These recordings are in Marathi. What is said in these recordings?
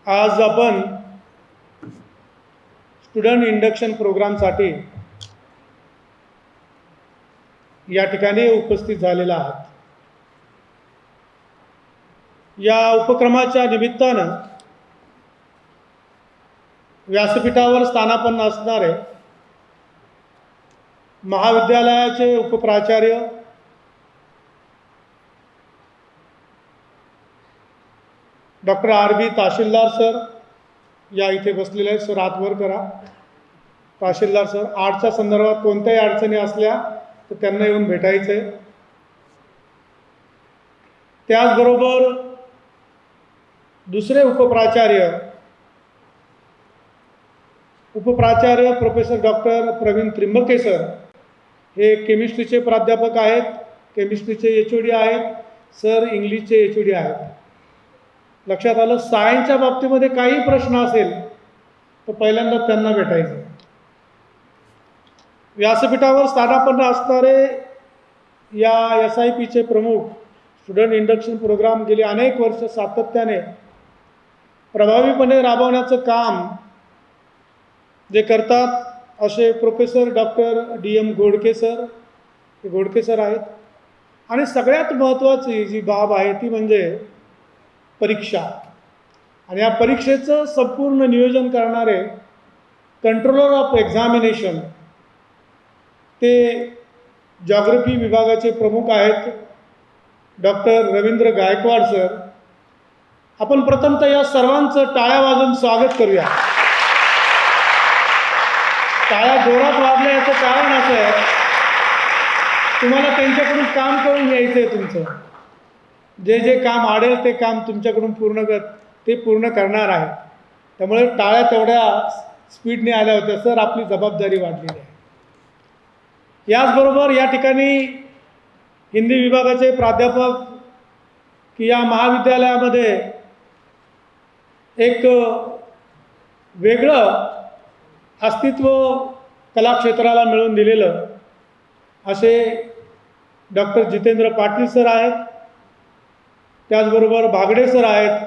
आज आपण स्टुडंट इंडक्शन प्रोग्रामसाठी या ठिकाणी उपस्थित झालेला आहात। या उपक्रमाच्या निमित्तानं व्यासपीठावर स्थानापन्न असणारे महाविद्यालयाचे उपप्राचार्य डॉक्टर आर.बी. तहसीलदार सर या इथे बसलेले आहेत। सर हात वर करा। तहसीलदार सर, आर्टच्या संदर्भात कोणत्याही अडचणी असल्या तर त्यांना येऊन भेटायचं आहे। त्याचबरोबर दुसरे उपप्राचार्य professor doctor Pravin Trimbake sir हे केमिस्ट्रीचे प्राध्यापक आहेत, केमिस्ट्रीचे HOD आहेत। सर इंग्लिशचे HOD आहेत। लक्षात आलं? सायन्सच्या बाबतीमध्ये काही प्रश्न असेल तर पहिल्यांदा त्यांना भेटायचं। व्यासपीठावर स्थानापन्न असणारे या SIPचे प्रमुख स्टुडंट इंडक्शन प्रोग्राम गेली अनेक वर्ष सातत्याने प्रभावीपणे राबवण्याचं काम जे करतात असे professor doctor DM Ghodke sir, हे घोडके सर आहेत। आणि सगळ्यात महत्त्वाची जी बाब आहे ती म्हणजे परीक्षा, आणि या परीक्षेचं संपूर्ण नियोजन करणारे कंट्रोलर ऑफ एक्झामिनेशन ते जॉग्रफी विभागाचे प्रमुख आहेत डॉक्टर रवींद्र गायकवाड सर। आपण प्रथमतः या सर्वांचं टाळ्या वाजवून स्वागत करूया। टाळ्या जोरात वाजल्या याचं कारण असं आहे, तुम्हाला त्यांच्याकडून काम करून घ्यायचं आहे। तुमचं जे काम आडेल ते काम तुमच्याकडून पूर्ण करणार आहे। त्यामुळे टाळ्या तेवढ्या स्पीडने आल्या होत्या। सर, आपली जबाबदारी वाढलेली आहे। याचबरोबर या ठिकाणी हिंदी विभागाचे प्राध्यापक की या महाविद्यालयामध्ये एक वेगळं अस्तित्व कलाक्षेत्राला मिळवून दिलेलं असे डॉक्टर जितेंद्र पाटील सर आहेत, त्याचबरोबर भागडे सर आहेत,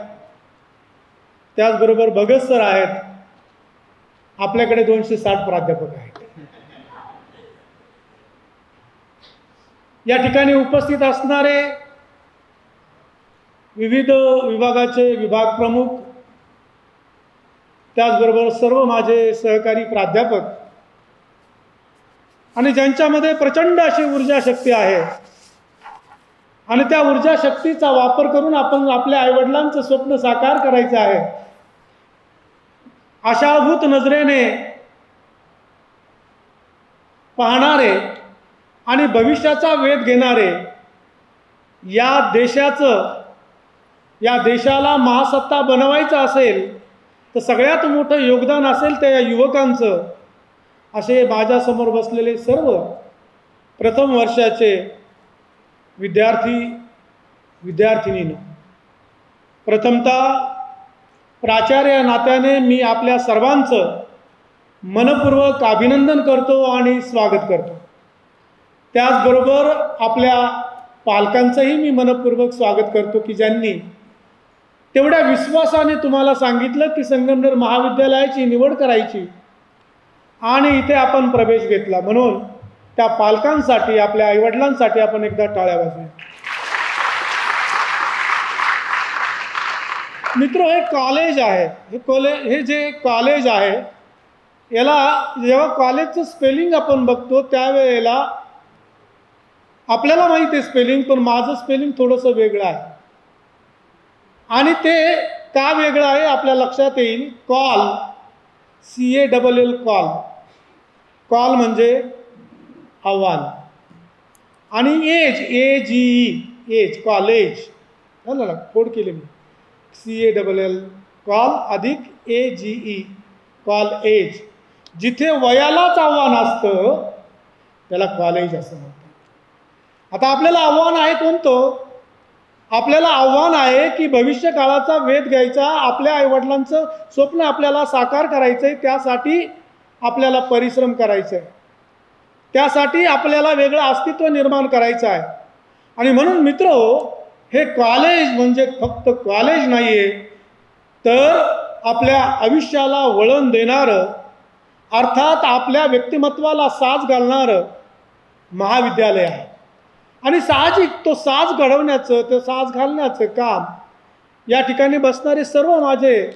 त्याचबरोबर भगत सर आहेत। आपल्याकडे 260 प्राध्यापक आहेत। या ठिकाणी उपस्थित असणारे विविध विभागाचे विभाग प्रमुख, त्याचबरोबर सर्व माझे सहकारी प्राध्यापक आणि ज्यांच्यामध्ये प्रचंड अशी ऊर्जाशक्ती आहे आणि त्या ऊर्जा शक्तीचा वापर करून आपण आपल्या आईवडिलांचं स्वप्न साकार करायचं आहे आशाभूत नजरेने पाहणारे आणि भविष्याचा वेध घेणारे या देशाला महासत्ता बनवायचं असेल तर सगळ्यात मोठं योगदान असेल त्या युवकांचं, असे माझ्यासमोर बसलेले सर्व प्रथम वर्षाचे विद्यार्थिनींनो, प्रथमतः प्राचार्य या नात्याने मी आपल्या सर्वांचं मनपूर्वक अभिनंदन करतो आणि स्वागत करतो। त्याचबरोबर आपल्या पालकांचंही मी मनपूर्वक स्वागत करतो की ज्यांनी तेवढ्या विश्वासाने तुम्हाला सांगितलं की संगमनेर महाविद्यालयाची निवड करायची आणि इथे आपण प्रवेश घेतला। म्हणून त्या पालकांसाठी, आपल्या आईवडिलांसाठी आपण एकदा टाळ्या वाजवूया। मित्र, हे कॉलेज आहे, हे जे कॉलेज आहे याला जेव्हा कॉलेजचं स्पेलिंग आपण बघतो त्यावेळेला आपल्याला माहिती आहे स्पेलिंग, पण माझं स्पेलिंग थोडंसं वेगळं आहे। आणि ते का वेगळं आहे आपल्या लक्षात येईल। कॉल, CALL कॉल, कॉल म्हणजे आव्हान, आणि AGE एज, कॉलेज झालं ना, कोड केले मी। CALL कॉल अधिक AGE कॉल एज, जिथे वयालाच आव्हान असतं त्याला कॉलेज असं म्हणतात। आता आपल्याला आव्हान आहे कोणतं? आपल्याला आव्हान आहे की भविष्य काळाचा वेध घ्यायचा, आपल्या आईवडिलांचं स्वप्न आपल्याला साकार करायचं आहे, त्यासाठी आपल्याला परिश्रम करायचं आहे, त्यासाठी आपल्याला वेगळं अस्तित्व निर्माण करायचं आहे। आणि म्हणून मित्रहो, हे कॉलेज म्हणजे फक्त कॉलेज नाही आहे, तर आपल्या आयुष्याला वळण देणारं, अर्थात आपल्या व्यक्तिमत्वाला साज घालणारं महाविद्यालय आहे. आणि साहजिक तो साज घडवण्याचं, तो साज घालण्याचं काम या ठिकाणी बसणारे सर्व माझे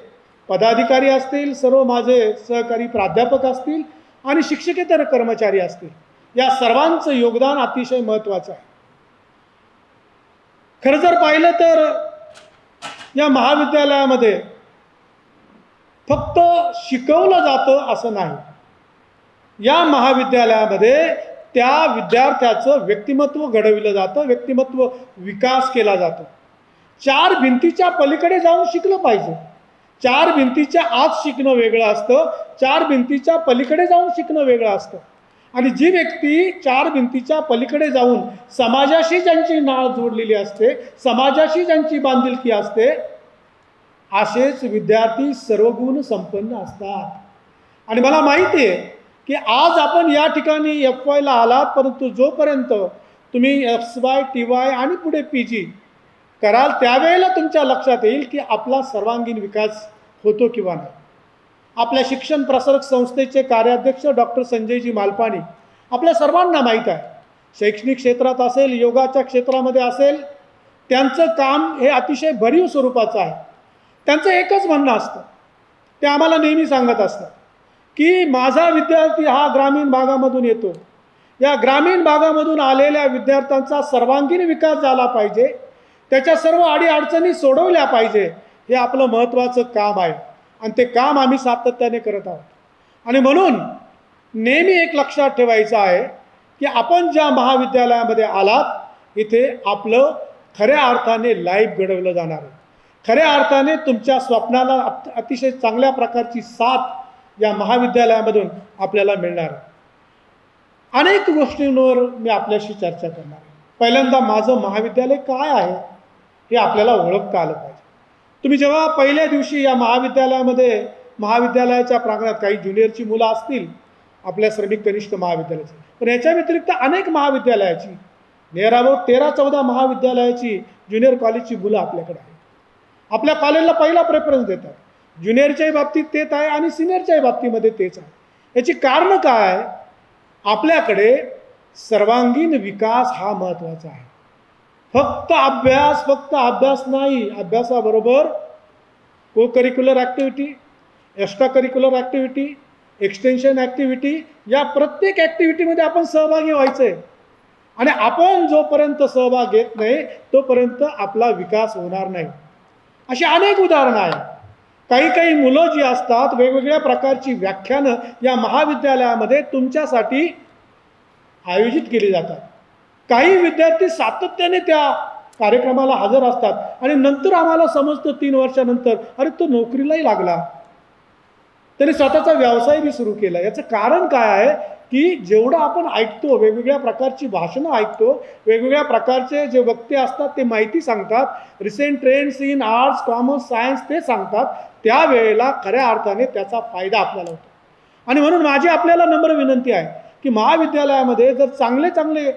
पदाधिकारी असतील, सर्व माझे सहकारी प्राध्यापक असतील आणि शिक्षकेतर कर्मचारी असतील, या सर्वांचं योगदान अतिशय महत्त्वाचं आहे. खरं जर पाहिलं तर या महाविद्यालयामध्ये फक्त शिकवलं जातं असं नाही. या महाविद्यालयामध्ये त्या विद्यार्थ्याचं व्यक्तिमत्व घडविलं जातं, व्यक्तिमत्व विकास केला जातो. चार भिंतीच्या पलीकडे जाऊन शिकलं पाहिजे. चार भिंतीच्या आत शिकणं वेगळं असतं, चार भिंतीच्या पलीकडे जाऊन शिकणं वेगळं असतं. आणि जी व्यक्ती चार भिंतीच्या पलीकडे जाऊन समाजाशी ज्यांची नाळ जोडलेली असते, समाजाशी ज्यांची बांधिलकी असते, असेच विद्यार्थी सर्वगुण संपन्न असतात. आणि मला माहिती आहे की आज आपण या ठिकाणी FYला आलात, परंतु जोपर्यंत तुम्ही FY, TY आणि पुढे PG कराल त्यावेळेला तुमच्या लक्षात येईल की आपला सर्वांगीण विकास होतो किंवा नाही. आपल्या शिक्षण प्रसारक संस्थेचे कार्याध्यक्ष डॉक्टर संजयजी मालपाणी आपल्या सर्वांना माहीत आहे. शैक्षणिक क्षेत्रात असेल, योगाच्या क्षेत्रामध्ये असेल, त्यांचं काम हे अतिशय भरीव स्वरूपाचं आहे. त्यांचं एकच म्हणणं असतं, ते आम्हाला नेहमी सांगत असतात की माझा विद्यार्थी हा ग्रामीण भागामधून येतो, या ग्रामीण भागामधून आलेल्या विद्यार्थ्यांचा सर्वांगीण विकास झाला पाहिजे, त्याच्या सर्व अडीअडचणी सोडवल्या पाहिजे, हे आपलं महत्त्वाचं काम आहे. आणि ते काम आम्ही सातत्याने करत आहोत. आणि म्हणून नेहमी एक लक्षात ठेवायचं आहे की आपण ज्या महाविद्यालयामध्ये आलात, इथे आपलं खऱ्या अर्थाने लाईफ घडवलं जाणार आहे. खऱ्या अर्थाने तुमच्या स्वप्नाला अतिशय चांगल्या प्रकारची साथ या महाविद्यालयामधून आपल्याला मिळणार आहे. अनेक गोष्टींवर मी आपल्याशी चर्चा करणार आहे. पहिल्यांदा माझं महाविद्यालय काय आहे हे आपल्याला ओळखता आलं पाहिजे. तुम्ही जेव्हा पहिल्या दिवशी या महाविद्यालयामध्ये, महाविद्यालयाच्या प्रांगणात काही ज्युनियरची मुलं असतील आपल्या श्रमिक कनिष्ठ महाविद्यालयाची, पण याच्या व्यतिरिक्त अनेक महाविद्यालयाची, नियर अबाउट 13-14 महाविद्यालयाची ज्युनियर कॉलेजची मुलं आपल्याकडे आहेत. आपल्या कॉलेजला पहिला प्रेफरन्स देतात. ज्युनियरच्याही बाबतीत तेच आहे आणि सिनियरच्याही बाबतीमध्ये तेच आहे. याची कारणं काय? आपल्याकडे सर्वांगीण विकास हा महत्त्वाचा आहे. फक्त अभ्यास नाही, अभ्यासाबरोबर को curricular activity, extra curricular activity, extension activity, या प्रत्येक ॲक्टिव्हिटीमध्ये आपण सहभागी व्हायचं आहे. आणि आपण जोपर्यंत सहभाग घेत नाही तोपर्यंत आपला विकास होणार नाही. अशी अनेक उदाहरणं आहेत. काही मुलं जी असतात, वेगवेगळ्या प्रकारची व्याख्यानं या महाविद्यालयामध्ये तुमच्यासाठी आयोजित केली जातात. काही विद्यार्थी सातत्याने त्या कार्यक्रमाला हजर असतात आणि नंतर आम्हाला समजतं 3 वर्षानंतर, अरे तो नोकरीलाही लागला, त्याने स्वतःचा व्यवसायही सुरू केला. याचं कारण काय आहे की जेवढं आपण ऐकतो, वेगवेगळ्या प्रकारची भाषणं ऐकतो, वेगवेगळ्या प्रकारचे जे वक्ते असतात ते माहिती सांगतात, recent trends in arts, commerce, science ते सांगतात, त्यावेळेला खऱ्या अर्थाने त्याचा फायदा आपल्याला होतो. आणि म्हणून माझी आपल्याला नम्र विनंती आहे की महाविद्यालयामध्ये जर चांगले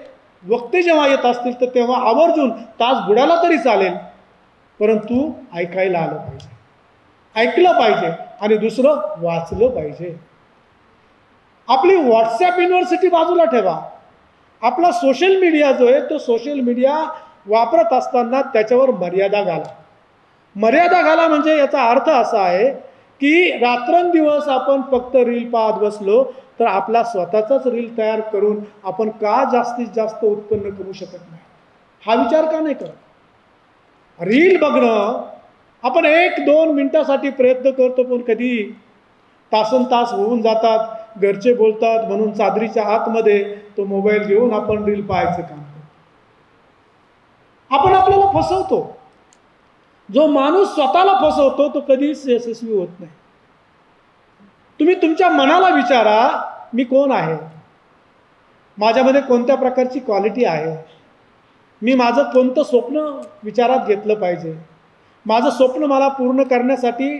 वक्ते जेव्हा येत असतील तर तेव्हा आवर्जून तास बुडाला तरी चालेल, परंतु ऐकायला आलं पाहिजे, ऐकलं पाहिजे आणि दुसरं वाचलं पाहिजे. आपली व्हॉट्सॲप युनिव्हर्सिटी बाजूला ठेवा. आपला सोशल मीडिया जो आहे तो सोशल मीडिया वापरत असताना त्याच्यावर मर्यादा घाला. मर्यादा घाला म्हणजे याचा अर्थ असा आहे की रात्रंदिवस आपण फक्त रील पाहत बसलो तर आपला स्वतःचाच रील तयार करून आपण का जास्तीत जास्त उत्पन्न करू शकत नाही, हा विचार का नाही करत? रील बघणं आपण 1-2 मिनिटासाठी प्रयत्न करतो, पण कधी तासनतास होऊन जातात. घरचे बोलतात म्हणून चादरीच्या आतमध्ये तो मोबाईल घेऊन आपण रील पाहायचं काम करतो. आपण आपल्याला फसवतो. जो माणूस स्वतःला फसवतो तो कधीच यशस्वी होत नाही. तुम्ही तुमच्या मनाला विचारा, मी कोण आहे, माझ्यामध्ये कोणत्या प्रकारची क्वालिटी आहे, मी माझं कोणतं स्वप्न विचारात घेतलं पाहिजे, माझं स्वप्न मला पूर्ण करण्यासाठी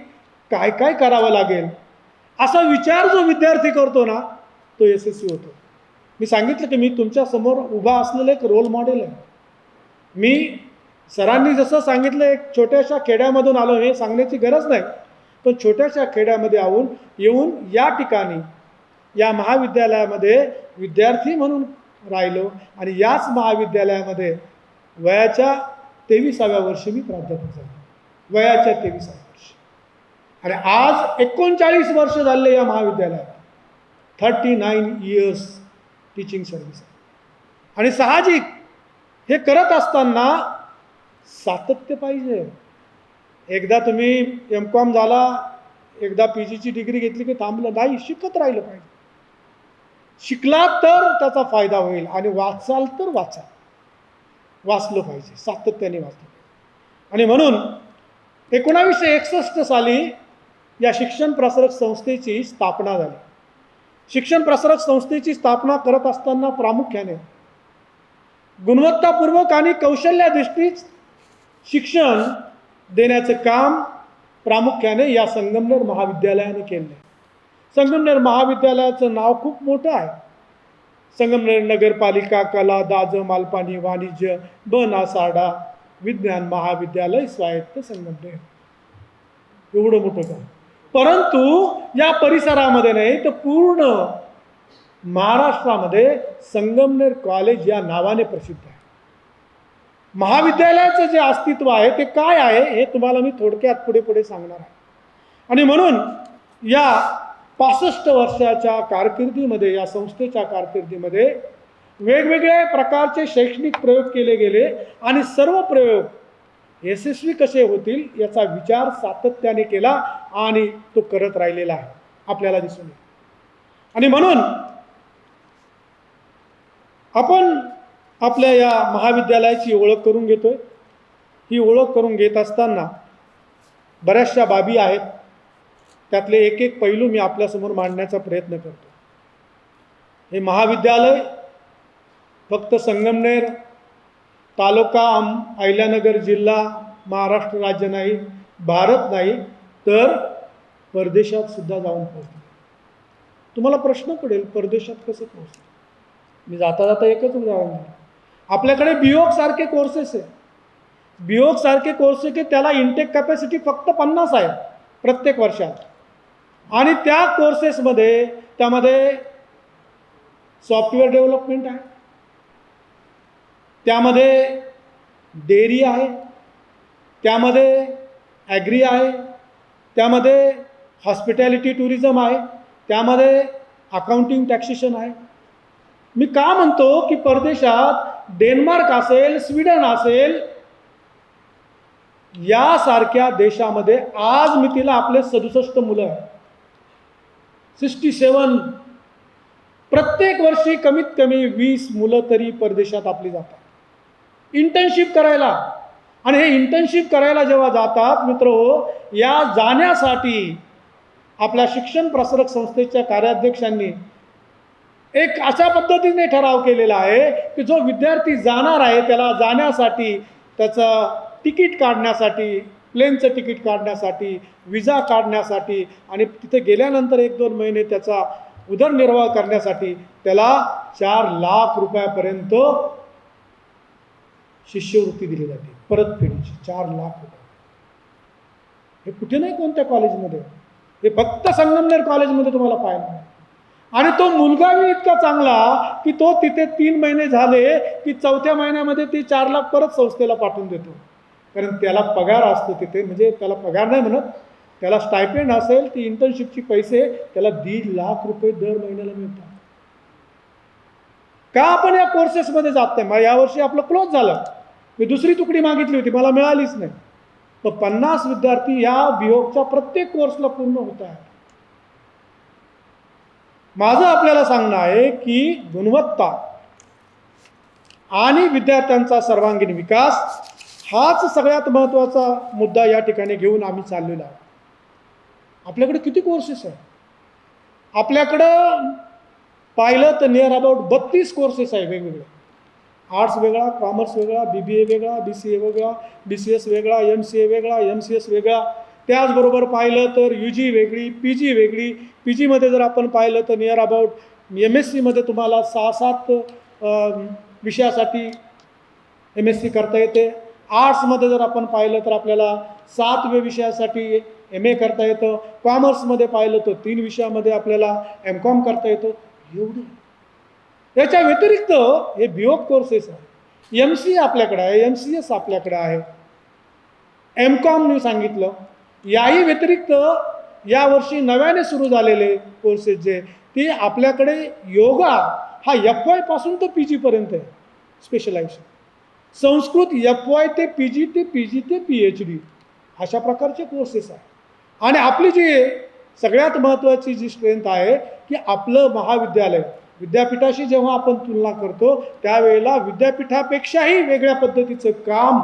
काय काय करावं लागेल, असा विचार जो विद्यार्थी करतो ना तो यशस्वी होतो. मी सांगितलं की मी तुमच्यासमोर उभा असलेलं एक रोल मॉडेल आहे. मी सरांनी जसं सांगितलं एक छोट्याशा खेड्यामधून आलो हे सांगण्याची गरज नाही. पण छोट्याशा खेड्यामध्ये येऊन या ठिकाणी या महाविद्यालयामध्ये विद्यार्थी म्हणून राहिलो आणि याच महाविद्यालयामध्ये वयाच्या 23व्या वर्षी मी प्राध्यापक झालो. वयाच्या 23व्या वर्षी. आणि आज 39 वर्ष झाले या महाविद्यालयात. 39 इयर्स टीचिंग सर्व्हिस. आणि साहजिक हे करत असताना सातत्य पाहिजे. एकदा तुम्ही MCOM झाला, एकदा PGची डिग्री घेतली की थांबलं नाही, शिकत राहिलं पाहिजे. शिकला तर त्याचा फायदा होईल आणि वाचाल तर वाचलं पाहिजे, सातत्याने वाचलं पाहिजे. आणि म्हणून 1961 साली या शिक्षण प्रसारक संस्थेची स्थापना झाली. शिक्षण प्रसारक संस्थेची स्थापना करत असताना प्रामुख्याने गुणवत्तापूर्वक आणि कौशल्यादृष्टीत शिक्षण देण्याचं काम प्रामुख्याने या संगमनेर महाविद्यालयाने केलं. संगमनेर महाविद्यालयाचं नाव खूप मोठं आहे. संगमनेर नगरपालिका कला दाज मालपाणी वाणिज्य बनासाडा विज्ञान महाविद्यालय स्वायत्त संगमनेर, एवढं मोठं काम. परंतु या परिसरामध्ये नाही तर पूर्ण महाराष्ट्रामध्ये संगमनेर कॉलेज या नावाने प्रसिद्ध आहे. महाविद्यालयाचं जे अस्तित्व आहे ते काय आहे हे तुम्हाला मी थोडक्यात पुढे सांगणार आहे. आणि म्हणून या 65 वर्षाच्या कारकिर्दीमध्ये, या संस्थेच्या कारकिर्दीमध्ये वेगवेगळ्या प्रकारचे शैक्षणिक प्रयोग केले गेले आणि सर्व प्रयोग यशस्वी कसे होतील याचा विचार सातत्याने केला आणि तो करत राहिलेला आहे, आपल्याला दिसून येईल. आणि म्हणून आपण आपल्या या महाविद्यालयाची ओळख करून घेतोय. ही ओळख करून घेत असताना बऱ्याचशा बाबी आहेत, त्यातले एक पैलू मी आपल्यासमोर मांडण्याचा प्रयत्न करतो. हे महाविद्यालय फक्त संगमनेर तालुका अहिल्यानगर जिल्हा महाराष्ट्र राज्य नाही, भारत नाही तर परदेशात सुद्धा जाऊन पोहोचले. तुम्हाला प्रश्न पडेल परदेशात कसं पोहोचलं. मी जाता एकच उदाहरण दिलं. आपल्याकडे बिओक सारखे कोर्सेस आहे. बिओक सारखे कोर्सेस की त्याला इंटेक कॅपॅसिटी फक्त 50 आहे प्रत्येक वर्षात. आणि त्या कोर्सेसमध्ये त्यामध्ये सॉफ्टवेअर डेव्हलपमेंट आहे, त्यामध्ये डेअरी आहे, त्यामध्ये ॲग्री आहे, त्यामध्ये हॉस्पिटॅलिटी टुरिझम आहे, त्यामध्ये अकाउंटिंग टॅक्सेशन आहे. मी का म्हणतो की परदेशात डेन्मार्क असेल, स्वीडन असेल, यासारख्या देशामध्ये आज मितीला आपले 67 मुलं आहेत, 67. प्रत्येक वर्षी कमीत कमी 20 मुलं तरी परदेशात आपली जातात इंटर्नशिप करायला. आणि हे इंटर्नशिप करायला जेव्हा जातात मित्रहो, या जाण्यासाठी आपल्या शिक्षण प्रसारक संस्थेच्या कार्याध्यक्षांनी एक अशा पद्धतीने ठराव केलेला आहे की जो विद्यार्थी जाणार आहे त्याला जाण्यासाठी त्याचं तिकीट काढण्यासाठी, प्लेनचं तिकीट काढण्यासाठी, विजा काढण्यासाठी आणि तिथे गेल्यानंतर 1-2 महिने त्याचा उदरनिर्वाह करण्यासाठी त्याला 4 लाख रुपयापर्यंत शिष्यवृत्ती दिली जाते, परतफेडीची 4 लाख रुपये. हे कुठे नाही कोणत्या कॉलेजमध्ये, हे फक्त संगमनेर कॉलेजमध्ये तुम्हाला पाहायला मिळेल. आणि तो मुलगा बी इतका चांगला की तो तिथे 3 महिने झाले की 4थ्या महिन्यामध्ये ती 4 लाख परत संस्थेला पाठवून देतो. कारण त्याला पगार असतो तिथे, म्हणजे त्याला पगार नाही म्हणत, त्याला स्टायपेंड असेल, ती इंटर्नशिपची पैसे त्याला 1.5 लाख रुपये दर महिन्याला मिळतात. का आपण या कोर्सेसमध्ये जात नाही. मग यावर्षी आपलं क्लोज झालं, मी दुसरी तुकडी मागितली होती, मला मिळालीच नाही. तर 50 विद्यार्थी या बिओकच्या प्रत्येक कोर्सला पूर्ण होत आहेत. माझं आपल्याला सांगणं आहे की गुणवत्ता आणि विद्यार्थ्यांचा सर्वांगीण विकास हाच सगळ्यात महत्त्वाचा मुद्दा या ठिकाणी घेऊन आम्ही चाललेलो आहोत. आपल्याकडे किती कोर्सेस आहेत. आपल्याकडं पाहिलं तर नियर अबाउट 32 कोर्सेस आहे वेगवेगळे. आर्ट्स वेगळा, कॉमर्स वेगळा, BBA वेगळा, BCA वेगळा, BCS वेगळा, MCA वेगळा, MCS वेगळा. त्याचबरोबर पाहिलं तर UG वेगळी, PG वेगळी. PGमध्ये जर आपण पाहिलं तर नियर अबाउट MSCमध्ये तुम्हाला 6-7 विषयासाठी MSc करता येते. आर्ट्समध्ये जर आपण पाहिलं तर आपल्याला 7व्या विषयासाठी MA करता येतं, कॉमर्समध्ये पाहिलं तर 3 विषयामध्ये आपल्याला MCOM करता येतं. एवढं. याच्या व्यतिरिक्त हे BOP कोर्सेस आहे, MCA आपल्याकडे आहे, MCS आपल्याकडे आहे, MCOM मी सांगितलं. याही व्यतिरिक्त यावर्षी नव्याने सुरू झालेले कोर्सेस जे ते आपल्याकडे योगा हा FY पासून तर PG पर्यंत आहे स्पेशलायझेशन. संस्कृत FY ते PG ते PG ते PhD अशा प्रकारचे कोर्सेस आहे. आणि आपली जी सगळ्यात महत्त्वाची जी स्ट्रेंथ आहे की आपलं महाविद्यालय विद्यापीठाशी जेव्हा आपण तुलना करतो त्यावेळेला विद्यापीठापेक्षाही वेगळ्या पद्धतीचं काम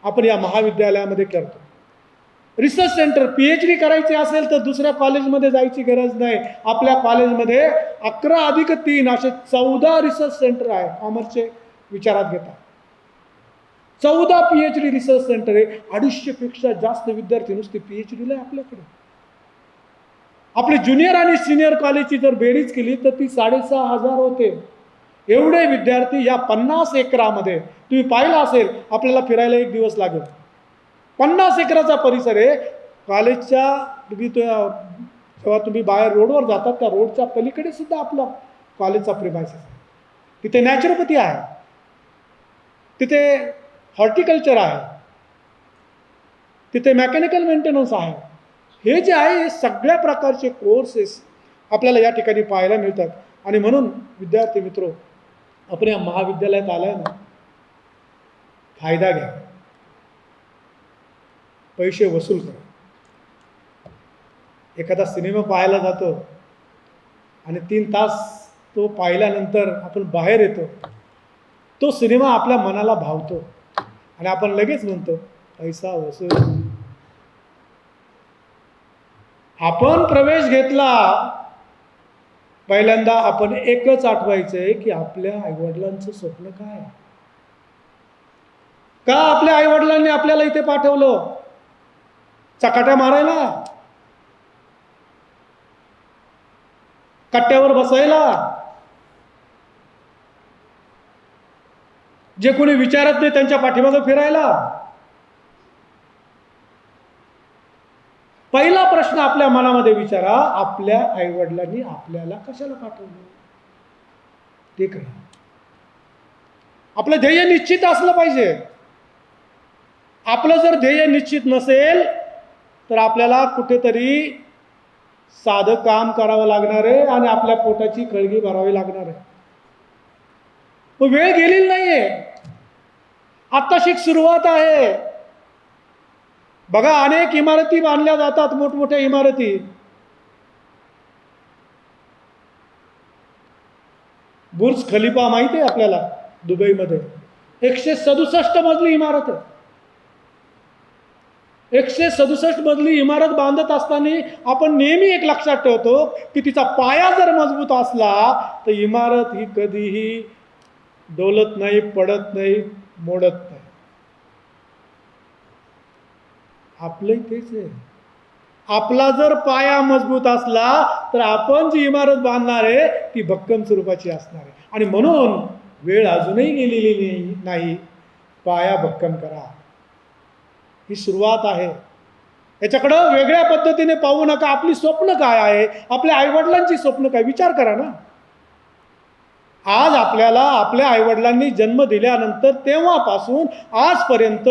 आपण या महाविद्यालयामध्ये करतो. रिसर्च सेंटर PhD करायची असेल तर दुसऱ्या कॉलेजमध्ये जायची गरज नाही. आपल्या कॉलेजमध्ये 11+3 असे 14 रिसर्च सेंटर आहे. कॉमर्सचे विचारात घेता 14 PhD रिसर्च सेंटर आहे. 250पेक्षा जास्त विद्यार्थी नुसते PhDला आहे आपल्याकडे. आपले ज्युनियर आणि सिनियर कॉलेजची जर बेरीज केली तर ती 6,500 होते. एवढे विद्यार्थी या 50 एकरामध्ये तुम्ही पाहिलं असेल, आपल्याला फिरायला 1 दिवस लागेल. 50 एकराचा परिसर आहे. कॉलेजच्या जेव्हा तुम्ही बाहेर रोडवर जातात त्या रोडच्या पलीकडे सुद्धा आपला कॉलेजचा प्रिमायसेस आहे. तिथे नॅचरोपॅथी आहे, तिथे हॉर्टिकल्चर आहे, तिथे मेकॅनिकल मेंटेनन्स आहे. हे जे आहे हे सगळ्या प्रकारचे कोर्सेस आपल्याला या ठिकाणी पाहायला मिळतात. आणि म्हणून विद्यार्थी मित्रो, आपण या महाविद्यालयात आलाय ना, फायदा घ्या, पैसे वसूल करा. एखादा सिनेमा पाहायला जातो आणि 3 तास तो पाहिल्यानंतर आपण बाहेर येतो, तो सिनेमा आपल्या मनाला भावतो आणि आपण लगेच म्हणतो पैसा वसूल. आपण प्रवेश घेतला पहिल्यांदा आपण एकच आठवायचंय की आपल्या आईवडिलांचं स्वप्न काय, का आपल्या आईवडिलांनी आपल्याला इथे पाठवलं, चकाट्या मारायला, कट्ट्यावर बसायला, जे कोणी विचारत नाही त्यांच्या पाठीमागे फिरायला. पहिला प्रश्न आपल्या मनामध्ये विचारा, आपल्या आईवडिलांनी आपल्याला कशाला पाठवलं ते करा. आपलं ध्येय निश्चित असलं पाहिजे. आपलं जर ध्येय निश्चित नसेल तर आपल्याला कुठेतरी साधं काम करावं लागणार आहे आणि आपल्या पोटाची कळगी भरावी लागणार आहे. वेळ गेलेली नाहीये, आत्ताशी सुरुवात आहे. बघा, अनेक इमारती बांधल्या जातात, मोठमोठ्या इमारती. बुर्ज खलिफा माहिती आहे आपल्याला, दुबईमध्ये 167 मजली इमारत आहे. 167 मजली इमारत बांधत असताना आपण नेहमी एक लक्षात ठेवतो की तिचा पाया जर मजबूत असला तर इमारत ही कधीही डोलत नाही, पडत नाही, मोडत नाही. आपलंही तेच आहे. आपला जर पाया मजबूत असला तर आपण जी इमारत बांधणार आहे ती भक्कम स्वरूपाची असणार आहे. आणि म्हणून वेळ अजूनही गेलेली नाही. पाया भक्कम करा, ही सुरुवात आहे. याच्याकडं वेगळ्या पद्धतीने पाहू नका. आपली स्वप्न काय आहे, आपल्या आईवडिलांची स्वप्न काय, विचार करा ना. आज आपल्याला आपल्या आईवडिलांनी जन्म दिल्यानंतर तेव्हापासून आजपर्यंत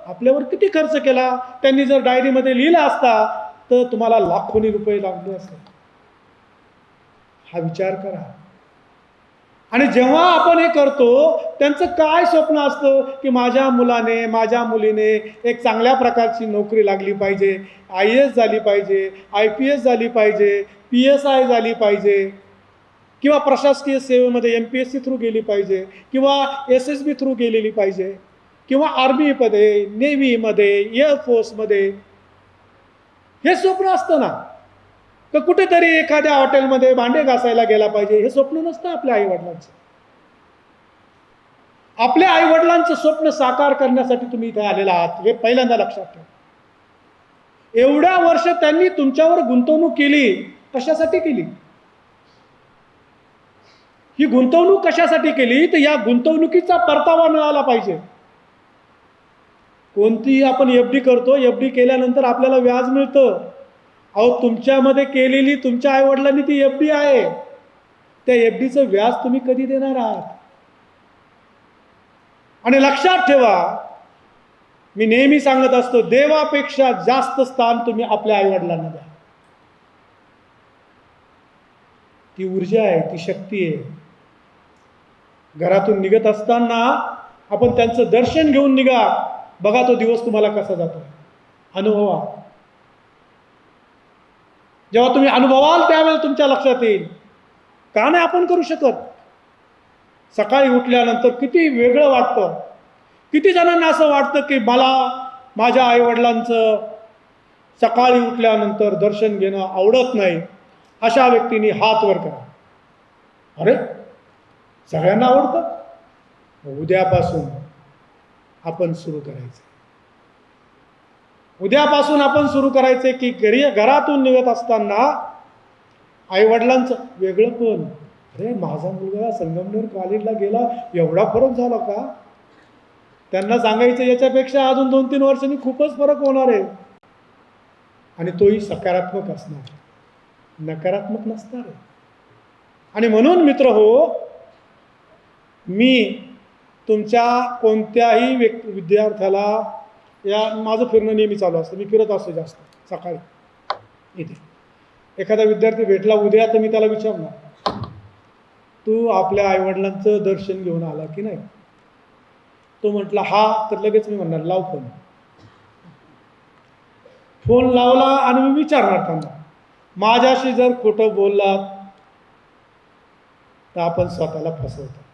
आपल्यावर किती खर्च केला, त्यांनी जर डायरीमध्ये लिहिला असता तर तुम्हाला लाखोनी रुपये लागले असते. हा विचार करा. आणि जेव्हा आपण हे करतो त्यांचं काय स्वप्न असतं की माझ्या मुलाने, माझ्या मुलीने एक चांगल्या प्रकारची नोकरी लागली पाहिजे, IAS झाली पाहिजे, IPS झाली पाहिजे, PSI झाली पाहिजे, किंवा प्रशासकीय सेवेमध्ये MPSC थ्रू गेली पाहिजे, किंवा SSB थ्रू गेलेली पाहिजे, किंवा आर्मीमध्ये, नेव्हीमध्ये, एअरफोर्समध्ये. हे स्वप्न असतं ना. तर कुठेतरी एखाद्या हॉटेलमध्ये भांडे घासायला गेला पाहिजे, हे स्वप्न नसतं आपल्या आईवडिलांचं. आपल्या आईवडिलांचं स्वप्न साकार करण्यासाठी तुम्ही इथे आलेला आहात, हे पहिल्यांदा लक्षात ठेवा. एवढ्या वर्ष त्यांनी तुमच्यावर गुंतवणूक केली, कशासाठी केली? ही गुंतवणूक कशासाठी केली? तर या गुंतवणुकीचा परतावा मिळाला पाहिजे. कोणतीही आपण FD करतो, FD केल्यानंतर आपल्याला व्याज मिळतं. अहो, तुमच्यामध्ये केलेली तुमच्या आईवडिलांनी ती FD आहे. त्या FDचं व्याज तुम्ही कधी देणार आहात? आणि लक्षात ठेवा, मी नेहमी सांगत असतो, देवापेक्षा जास्त स्थान तुम्ही आपल्या आईवडिलांना द्या. ती ऊर्जा आहे, ती शक्ती आहे. घरातून निघत असताना आपण त्यांचं दर्शन घेऊन निघा. बघा तो दिवस तुम्हाला कसा जातो, अनुभवा. जेव्हा तुम्ही अनुभवाल त्यावेळेला तुमच्या लक्षात येईल. का नाही आपण करू शकत? सकाळी उठल्यानंतर किती वेगळं वाटतं. किती जणांना असं वाटतं की मला माझ्या आईवडिलांचं सकाळी उठल्यानंतर दर्शन घेणं आवडत नाही. अशा व्यक्तींनी हात वर करा. अरे, सगळ्यांना आवडतं. उद्यापासून आपण सुरू करायचं. उद्यापासून आपण सुरू करायचे की घरातून निघत असताना आईवडिलांचं वेगळं पण. अरे, माझा मुलगा संगमनेर कॉलेजला गेला, एवढा फरक झाला का? त्यांना सांगायचं याच्यापेक्षा अजून 2-3 वर्षांनी खूपच फरक होणार आहे. आणि तोही सकारात्मक असणार, नकारात्मक नसणार आहे. आणि म्हणून मित्र हो, मी तुमच्या कोणत्याही विद्यार्थ्याला, या माझं फिरणं नेहमी चालू असतं, मी फिरत असतो जास्त सकाळी इथे. एखादा विद्यार्थी भेटला उद्या तर मी त्याला विचारणार, तू आपल्या आईवडिलांचं दर्शन घेऊन आला की नाही? तो म्हटला हा, तर लगेच मी म्हणणार लाव फोन. फोन लावला आणि मी विचारणार त्यांना, माझ्याशी जर खोटं बोललात तर आपण स्वतःला फसवतो.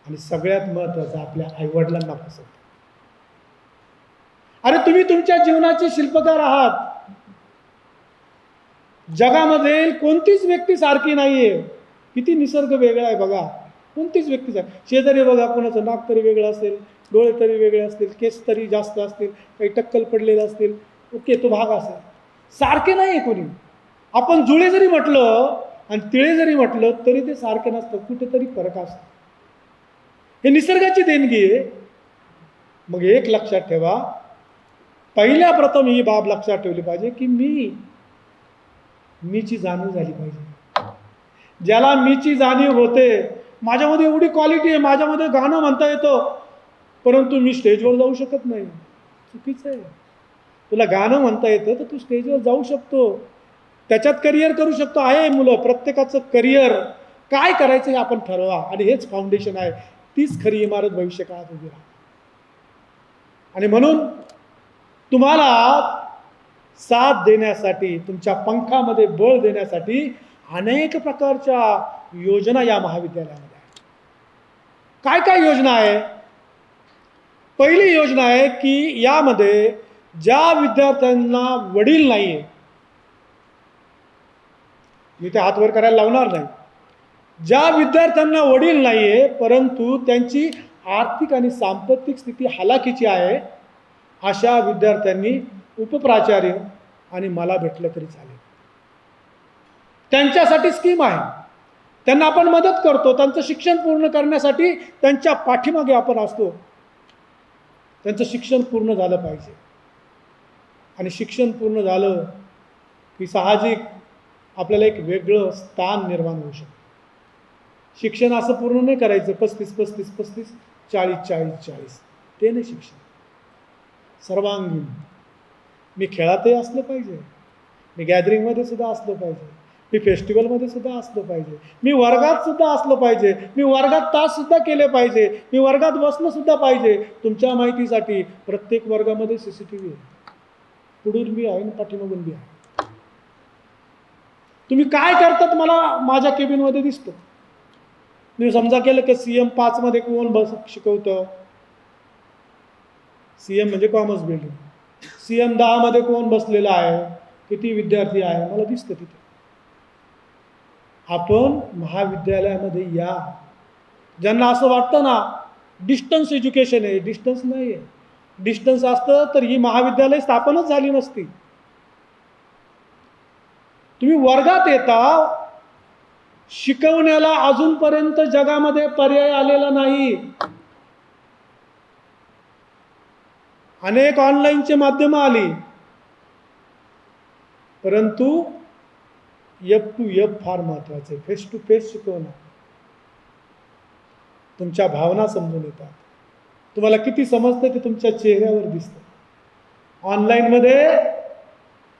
आणि सगळ्यात महत्त्वाचं, आपल्या आईवडिलांना फसवतो. अरे, तुम्ही तुमच्या जीवनाचे शिल्पकार आहात. जगामध्ये कोणतीच व्यक्ती सारखी नाहीये. किती निसर्ग वेगळा आहे बघा. कोणतीच व्यक्ती शेजारी बघा, कोणाचं नाक तरी वेगळं असेल, डोळे तरी वेगळे असतील, केस तरी जास्त असतील, काही टक्कल पडलेलं असतील, ओके, तो भाग असेल. सारखे नाही आहे कोणी. आपण जुळे जरी म्हटलं आणि तिळे जरी म्हटलं तरी ते सारखे नसतं, कुठेतरी फरक असतो. हे निसर्गाची देणगी आहे. मग एक लक्षात ठेवा, पहिल्या प्रथम ही बाब लक्षात ठेवली पाहिजे की मीची जाणीव झाली पाहिजे. ज्याला मीची जाणीव होते, माझ्यामध्ये एवढी क्वालिटी आहे, माझ्यामध्ये गाणं म्हणता येतं, परंतु मी स्टेजवर जाऊ शकत नाही, चुकीचं आहे. तुला गाणं म्हणता येतं तर तू स्टेजवर जाऊ शकतो, त्याच्यात करिअर करू शकतो. आहे मुलं, प्रत्येकाचं करिअर काय करायचं हे आपण ठरवा. आणि हेच फाउंडेशन आहे, तीच खरी इमारत भविष्य काळात उभी राहते. आणि म्हणून तुम्हाला साथ देण्यासाठी, तुमच्या पंखामध्ये बळ देण्यासाठी अनेक प्रकारच्या योजना या महाविद्यालयामध्ये आहेत. काय काय योजना आहे? पहिली योजना आहे की यामध्ये ज्या विद्यार्थ्यांना वडील नाहीये, मी ते हात वर करायला लावणार नाही, ज्या विद्यार्थ्यांना वडील नाहीये परंतु त्यांची आर्थिक आणि सांपत्तिक स्थिती हलाखीची आहे, अशा विद्यार्थ्यांनी उपप्राचार्य आणि मला भेटलं तरी चालेल. त्यांच्यासाठी स्कीम आहे. त्यांना आपण मदत करतो. त्यांचं शिक्षण पूर्ण करण्यासाठी त्यांच्या पाठीमागे आपण असतो. त्यांचं शिक्षण पूर्ण झालं पाहिजे. आणि शिक्षण पूर्ण झालं की साहजिक आपल्याला एक वेगळं स्थान निर्माण होऊ शकतं. शिक्षण असं पूर्ण नाही करायचं 35-35-35, 40-40-40, ते नाही शिक्षण. सर्वांगीण. मी खेळातही असलं पाहिजे, मी गॅदरिंगमध्ये सुद्धा असलं पाहिजे, मी फेस्टिवलमध्ये सुद्धा असलं पाहिजे, मी वर्गात सुद्धा असलं पाहिजे, मी वर्गात तास सुद्धा केले पाहिजे, मी वर्गात बसणं सुद्धा पाहिजे. तुमच्या माहितीसाठी प्रत्येक वर्गामध्ये CCTV आहे. पुढून बी आहे आणि पाठीमागून बी आहे. तुम्ही काय करतात मला माझ्या केबिनमध्ये दिसतं. मी समजा केलं की CM 5 मध्ये कोण शिकवतं, CM म्हणजे कॉमर्स बिल्डिंग, CM 10 मध्ये कोण बसलेला आहे, किती विद्यार्थी आहे, मला दिसतं तिथे. आपण महाविद्यालयामध्ये या. ज्यांना असं वाटतं ना डिस्टन्स एज्युकेशन आहे, डिस्टन्स नाही आहे. डिस्टन्स असतं तर ही महाविद्यालय स्थापनच झाली नसती. तुम्ही वर्गात येता, शिकवण्याला अजूनपर्यंत जगामध्ये पर्याय आलेला नाही. अनेक ऑनलाईनचे माध्यमं आली, परंतु एफ टू एफ फार महत्वाचे, फेस टू फेस शिकवणं. तुमच्या भावना समजून येतात, तुम्हाला किती समजतं ते तुमच्या चेहऱ्यावर दिसतं. ऑनलाईनमध्ये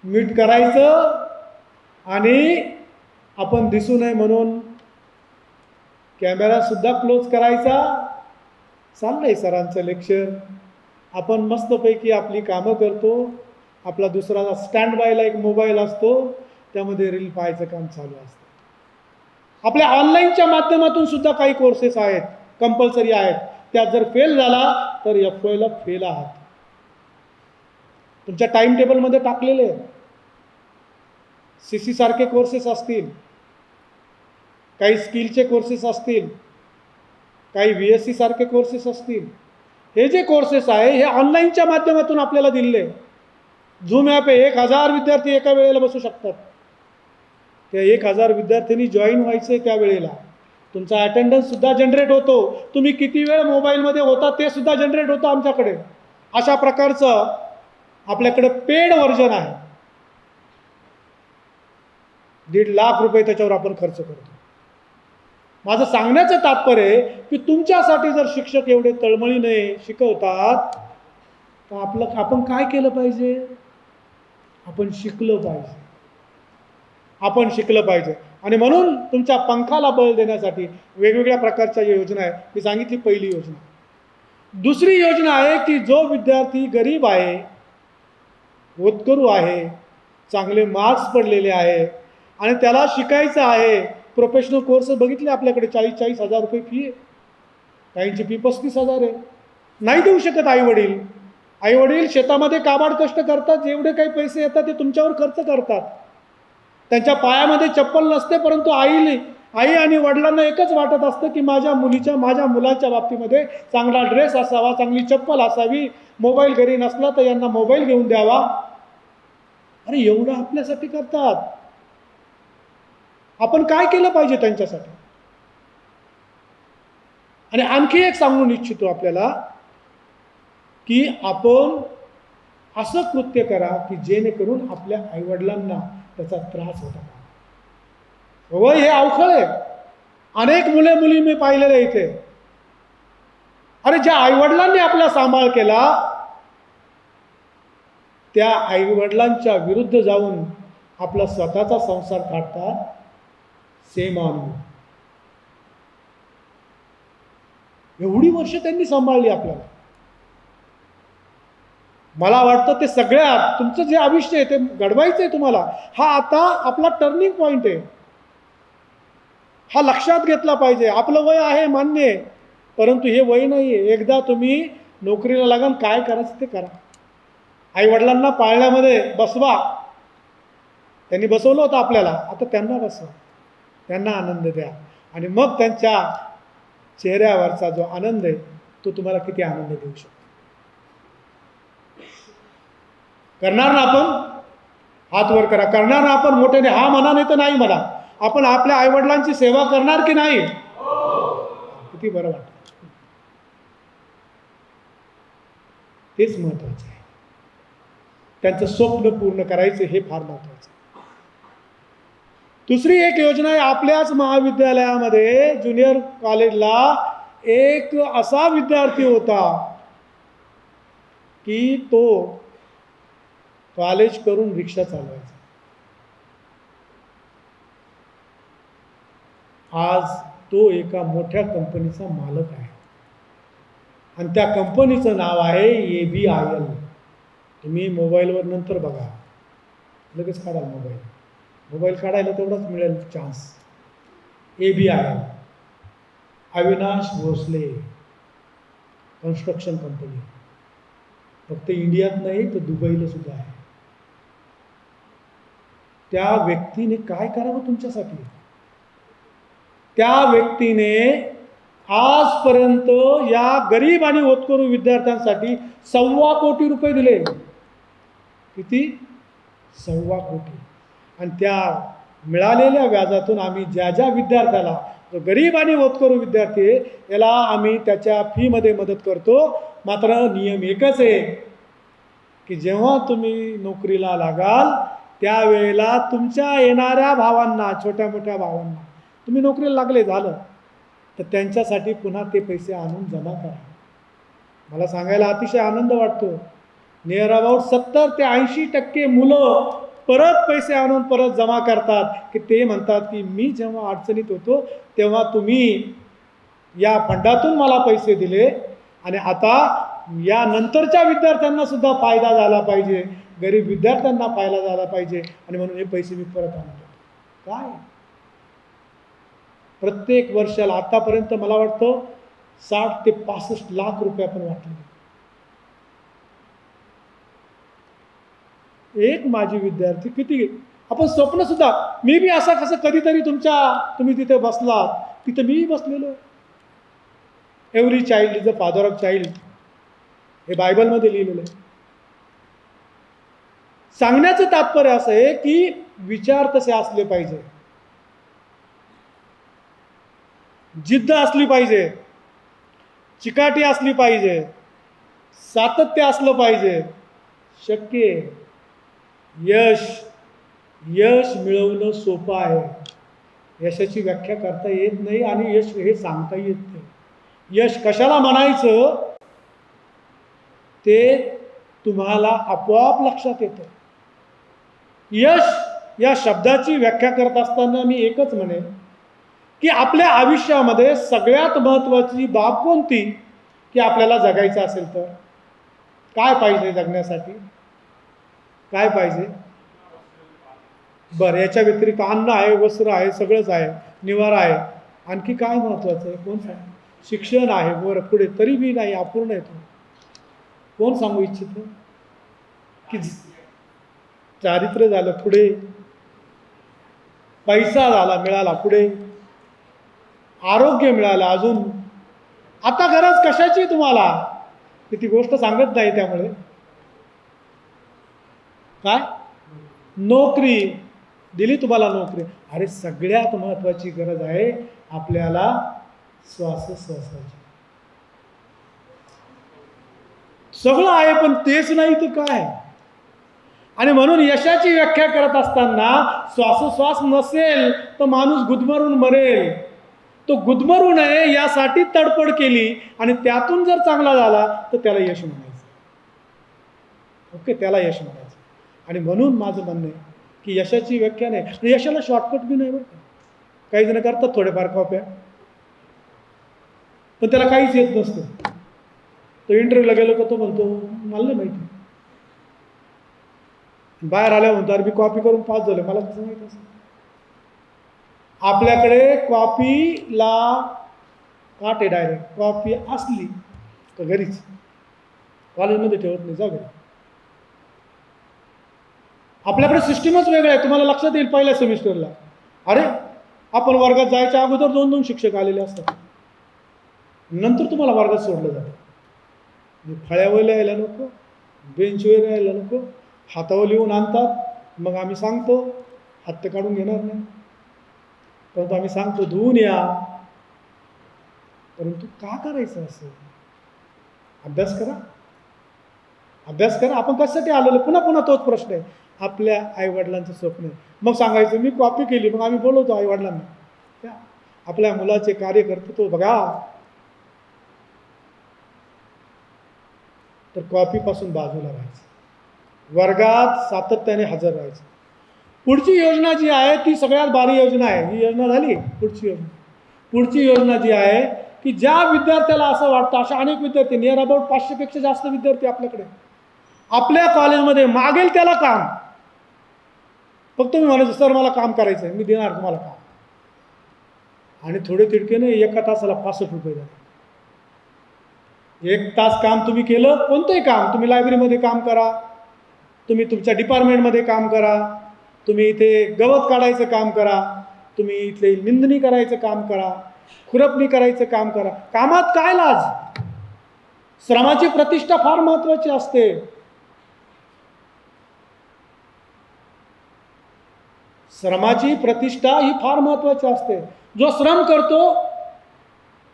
मीट करायचं आणि आपण दिसू नये म्हणून कॅमेरासुद्धा क्लोज करायचा. चाललंय सरांचं लेक्चर, आपण मस्तपैकी आपली कामं करतो, आपला दुसरा स्टँड बायला एक मोबाईल असतो, त्यामध्ये रील पाहायचं काम चालू असतं. आपल्या ऑनलाईनच्या माध्यमातून सुद्धा काही कोर्सेस आहेत, कंपल्सरी आहेत. त्यात जर फेल झाला तर FYला फेल आहात. तुमच्या टाइम टेबलमध्ये टाकलेले CC सारखे कोर्सेस असतील, काही स्किलचे कोर्सेस असतील, काही VSC सारखे कोर्सेस असतील. हे जे कोर्सेस आहे हे ऑनलाईनच्या माध्यमातून आपल्याला दिले. झूम ॲप आहे, 1000 विद्यार्थी एका वेळेला बसू शकतात. त्या 1000 विद्यार्थ्यांनी जॉईन व्हायचे, त्यावेळेला तुमचा अटेंडन्ससुद्धा जनरेट होतो. तुम्ही किती वेळ मोबाईलमध्ये होता ते सुद्धा जनरेट होतं आमच्याकडे. अशा प्रकारचं आपल्याकडे पेड व्हर्जन आहे. 1.5 लाख रुपये त्याच्यावर आपण खर्च करतो. माझं सांगण्याचं तात्पर्य आहे की तुमच्यासाठी जर शिक्षक एवढे तळमळीने शिकवतात तर आपण काय केलं पाहिजे? आपण शिकलं पाहिजे. आपण शिकलं पाहिजे. आणि म्हणून तुमच्या पंखाला बळ देण्यासाठी वेगवेगळ्या प्रकारच्या योजना आहे. मी सांगितली पहिली योजना. दुसरी योजना आहे की जो विद्यार्थी गरीब आहे, होतकरू आहे, चांगले मार्क्स पडलेले आहे आणि त्याला शिकायचं आहे, प्रोफेशनल कोर्स बघितले आपल्याकडे 40-40 हजार रुपये फी आहे, काहींची फी 35,000 आहे. नाही देऊ शकत आईवडील. आईवडील शेतामध्ये काबाड कष्ट करतात, जेवढे काही पैसे येतात ते तुमच्यावर खर्च करतात. त्यांच्या पायामध्ये चप्पल नसते, परंतु आई आणि वडिलांना एकच वाटत असतं की माझ्या मुलाच्या बाबतीमध्ये चांगला ड्रेस असावा, चांगली चप्पल असावी, मोबाईल घरी नसला तर यांना मोबाईल घेऊन द्यावा. अरे एवढं आपल्यासाठी करतात, आपण काय केलं पाहिजे त्यांच्यासाठी? आणि आणखी एक सांगून इच्छितो आपल्याला की आपण असं कृत्य करा की जेणेकरून आपल्या आईवडिलांना त्याचा त्रास होता. वय हे अवखळ आहे. अनेक मुले मुली मी पाहिलेले इथे. अरे ज्या आईवडिलांनी आपला सांभाळ केला त्या आईवडिलांच्या विरुद्ध जाऊन आपला स्वतःचा संसार काढतात. Same on you. एवढी वर्ष त्यांनी सांभाळली आपल्याला. मला वाटतं ते सगळ्यात तुमचं जे आयुष्य आहे ते घडवायचं आहे तुम्हाला. हा आता आपला टर्निंग पॉईंट आहे. हा लक्षात घेतला पाहिजे. आपलं वय आहे मान्य आहे, परंतु हे वय नाही आहे. एकदा तुम्ही नोकरीला लागाल, काय करायचं ते करा. आईवडिलांना पाळण्यामध्ये बसवा. त्यांनी बसवलं होतं आपल्याला, आता त्यांना बसवा, त्यांना आनंद द्या. आणि मग त्यांच्या चेहऱ्यावरचा जो आनंद आहे तो तुम्हाला किती आनंद देऊ शकतो. करणार ना आपण? हात वर करा. करणार ना आपण मोठ्याने? हा म्हणा, नाही तर नाही म्हणा. आपण आपल्या आईवडिलांची सेवा करणार की नाही? किती बरं वाटतं. तेच महत्वाचं आहे. त्यांचं स्वप्न पूर्ण करायचं हे फार महत्वाचं आहे. दुसरी एक योजना आहे. आपल्याच महाविद्यालयामध्ये ज्युनियर कॉलेजला एक असा विद्यार्थी होता की तो कॉलेज करून रिक्षा चालवायचा. आज तो एका मोठ्या कंपनीचा मालक आहे आणि त्या कंपनीचं नाव आहे ABIL. तुम्ही मोबाईलवर नंतर बघा, लगेच काढा मोबाईल काढायला तेवढाच मिळेल chance. ABIL, Avinash Bhosale construction company. फक्त इंडियात नाही तर दुबईला सुद्धा आहे. त्या व्यक्तीने काय करावं तुमच्यासाठी? त्या व्यक्तीने आजपर्यंत या गरीब आणि होतकरू विद्यार्थ्यांसाठी 1.25 कोटी रुपये दिले. किती? 1.25 कोटी. आणि त्या मिळालेल्या व्याजातून आम्ही ज्या ज्या विद्यार्थ्याला, जो गरीब आणि होतकरू विद्यार्थी आहे याला आम्ही त्याच्या फीमध्ये मदत करतो. मात्र नियम एकच आहे की जेव्हा तुम्ही नोकरीला लागाल त्यावेळेला तुमच्या येणाऱ्या भावांना, छोट्या मोठ्या भावांना, तुम्ही नोकरीला लागले झालं तर त्यांच्यासाठी पुन्हा ते पैसे आणून जमा करा. मला सांगायला अतिशय आनंद वाटतो, नियर अबाउट 70 ते 80% मुलं परत पैसे आणून परत जमा करतात, की ते म्हणतात की मी जेव्हा अडचणीत होतो तेव्हा तुम्ही या फंडातून मला पैसे दिले आणि आता या नंतरच्या विद्यार्थ्यांना सुद्धा फायदा झाला पाहिजे, गरीब विद्यार्थ्यांना फायदा झाला पाहिजे आणि म्हणून हे पैसे मी परत आणतो. काय प्रत्येक वर्षाला आतापर्यंत मला वाटतं 60 ते 65 लाख रुपये आपण वाटले. एक माझी विद्यार्थी किती, आपण स्वप्न सुद्धा, मी बी असं कसं कधीतरी तुम्ही तिथे बसलात तिथे मी बसलेलो. Every child is a father of child, हे बायबलमध्ये लिहिलेलं आहे. सांगण्याचं तात्पर्य असं आहे की विचार तसे असले पाहिजे, जिद्द असली पाहिजे, चिकाटी असली पाहिजे, सातत्य असलं पाहिजे. शक्य आहे. यश मिळवणं सोपं आहे. यशाची व्याख्या करता येत नाही आणि यश हे सांगता येत नाही. यश कशाला म्हणायचं ते तुम्हाला आपोआप लक्षात येतं. यश या शब्दाची व्याख्या करत असताना मी एकच म्हणेन की आपल्या आयुष्यामध्ये सगळ्यात महत्त्वाची बाब कोणती, की आपल्याला जगायचं असेल तर काय पाहिजे जगण्यासाठी, काय पाहिजे? बरं, याच्या व्यतिरिक्त अन्न आहे, वस्त्र आहे, सगळंच आहे, निवारा आहे, आणखी काय महत्त्वाचं आहे? कोण सांग? शिक्षण आहे, बरं, पुढे तरी बी नाही, अपूर्ण येतो. कोण सांगू इच्छित की चारित्र्य झालं, पुढे पैसा झाला मिळाला, पुढे आरोग्य मिळालं, अजून आता गरज कशाची तुम्हाला की ती गोष्ट सांगत नाही. त्यामुळे काय, नोकरी दिली तुम्हाला, नोकरी. अरे सगळ्यात महत्त्वाची गरज आहे आपल्याला श्वासोच्छवासाची. सगळं आहे पण तेच नाही तर काय. आणि म्हणून यशाची व्याख्या करत असताना श्वासोच्छवास नसेल तर माणूस गुदमरून मरेल. तो गुदमरू नये यासाठी तडफड केली आणि त्यातून जर चांगला झाला तर त्याला यश म्हणायचं. ओके, त्याला यश म्हणायचं. आणि म्हणून माझं म्हणणं आहे की यशाची व्याख्या नाही, यशाला शॉर्टकट बी नाही बरं का. काही जण करतात थोडेफार कॉप्या, पण त्याला काहीच येत नसतं. तो इंटरव्ह्यूला गेलो का तो म्हणतो मला नाही माहिती, बाहेर आल्या म्हणतो अरे मी कॉपी करून पास झालो, मला कसं माहिती असं. आपल्याकडे कॉपीला काट आहे डायरेक्ट. कॉपी असली तर घरीच, कॉलेजमध्ये ठेवत नाही, जा घरी. आपल्याकडे सिस्टीमच वेगळं आहे. तुम्हाला लक्षात येईल पहिल्या सेमिस्टरला, अरे आपण वर्गात जायच्या अगोदर 2-2 शिक्षक आलेले असतात, नंतर तुम्हाला वर्गात सोडलं जातं. फळ्यावर लिहायला नको, बेंचवर लिहायला नको, हातावर लिहून आणतात. मग आम्ही सांगतो हात काढून घेणार नाही, परंतु आम्ही सांगतो धुवून या. परंतु का करायचं असं? अभ्यास करा, अभ्यास करा. आपण कशासाठी आलेलो? पुन्हा पुन्हा तोच प्रश्न आहे. आपल्या आईवडिलांचं स्वप्न आहे. मग सांगायचं मी कॉपी केली, मग आम्ही बोलवतो आईवडिलांना, आपल्या मुलाचे कार्य करतो तो बघा. तर कॉपीपासून बाजूला राहायचं, वर्गात सातत्याने हजर राहायचं. पुढची योजना जी आहे ती सगळ्यात भारी योजना आहे. ही योजना झाली. पुढची योजना जी आहे की ज्या विद्यार्थ्याला असं वाटतं, अशा अनेक विद्यार्थी, नियर अबाउट 500पेक्षा जास्त विद्यार्थी आपल्याकडे, आपल्या कॉलेजमध्ये मागेल त्याला काम. फक्त मी म्हणायचं सर मला काम करायचं आहे, मी देणार तुम्हाला काम. आणि थोडे तिडकेने एका तासाला 65 रुपये द्या. 1 तास काम तुम्ही केलं, कोणतंही काम, तुम्ही लायब्ररीमध्ये काम करा, तुम्ही तुमच्या डिपार्टमेंटमध्ये काम करा, तुम्ही इथे गवत काढायचं काम करा, तुम्ही इथले निंदणी करायचं काम करा, खुरपणी करायचं काम करा. कामात काय लाज? श्रमाची प्रतिष्ठा फार महत्त्वाची असते. श्रमाची प्रतिष्ठा ही फार महत्त्वाची असते. जो श्रम करतो,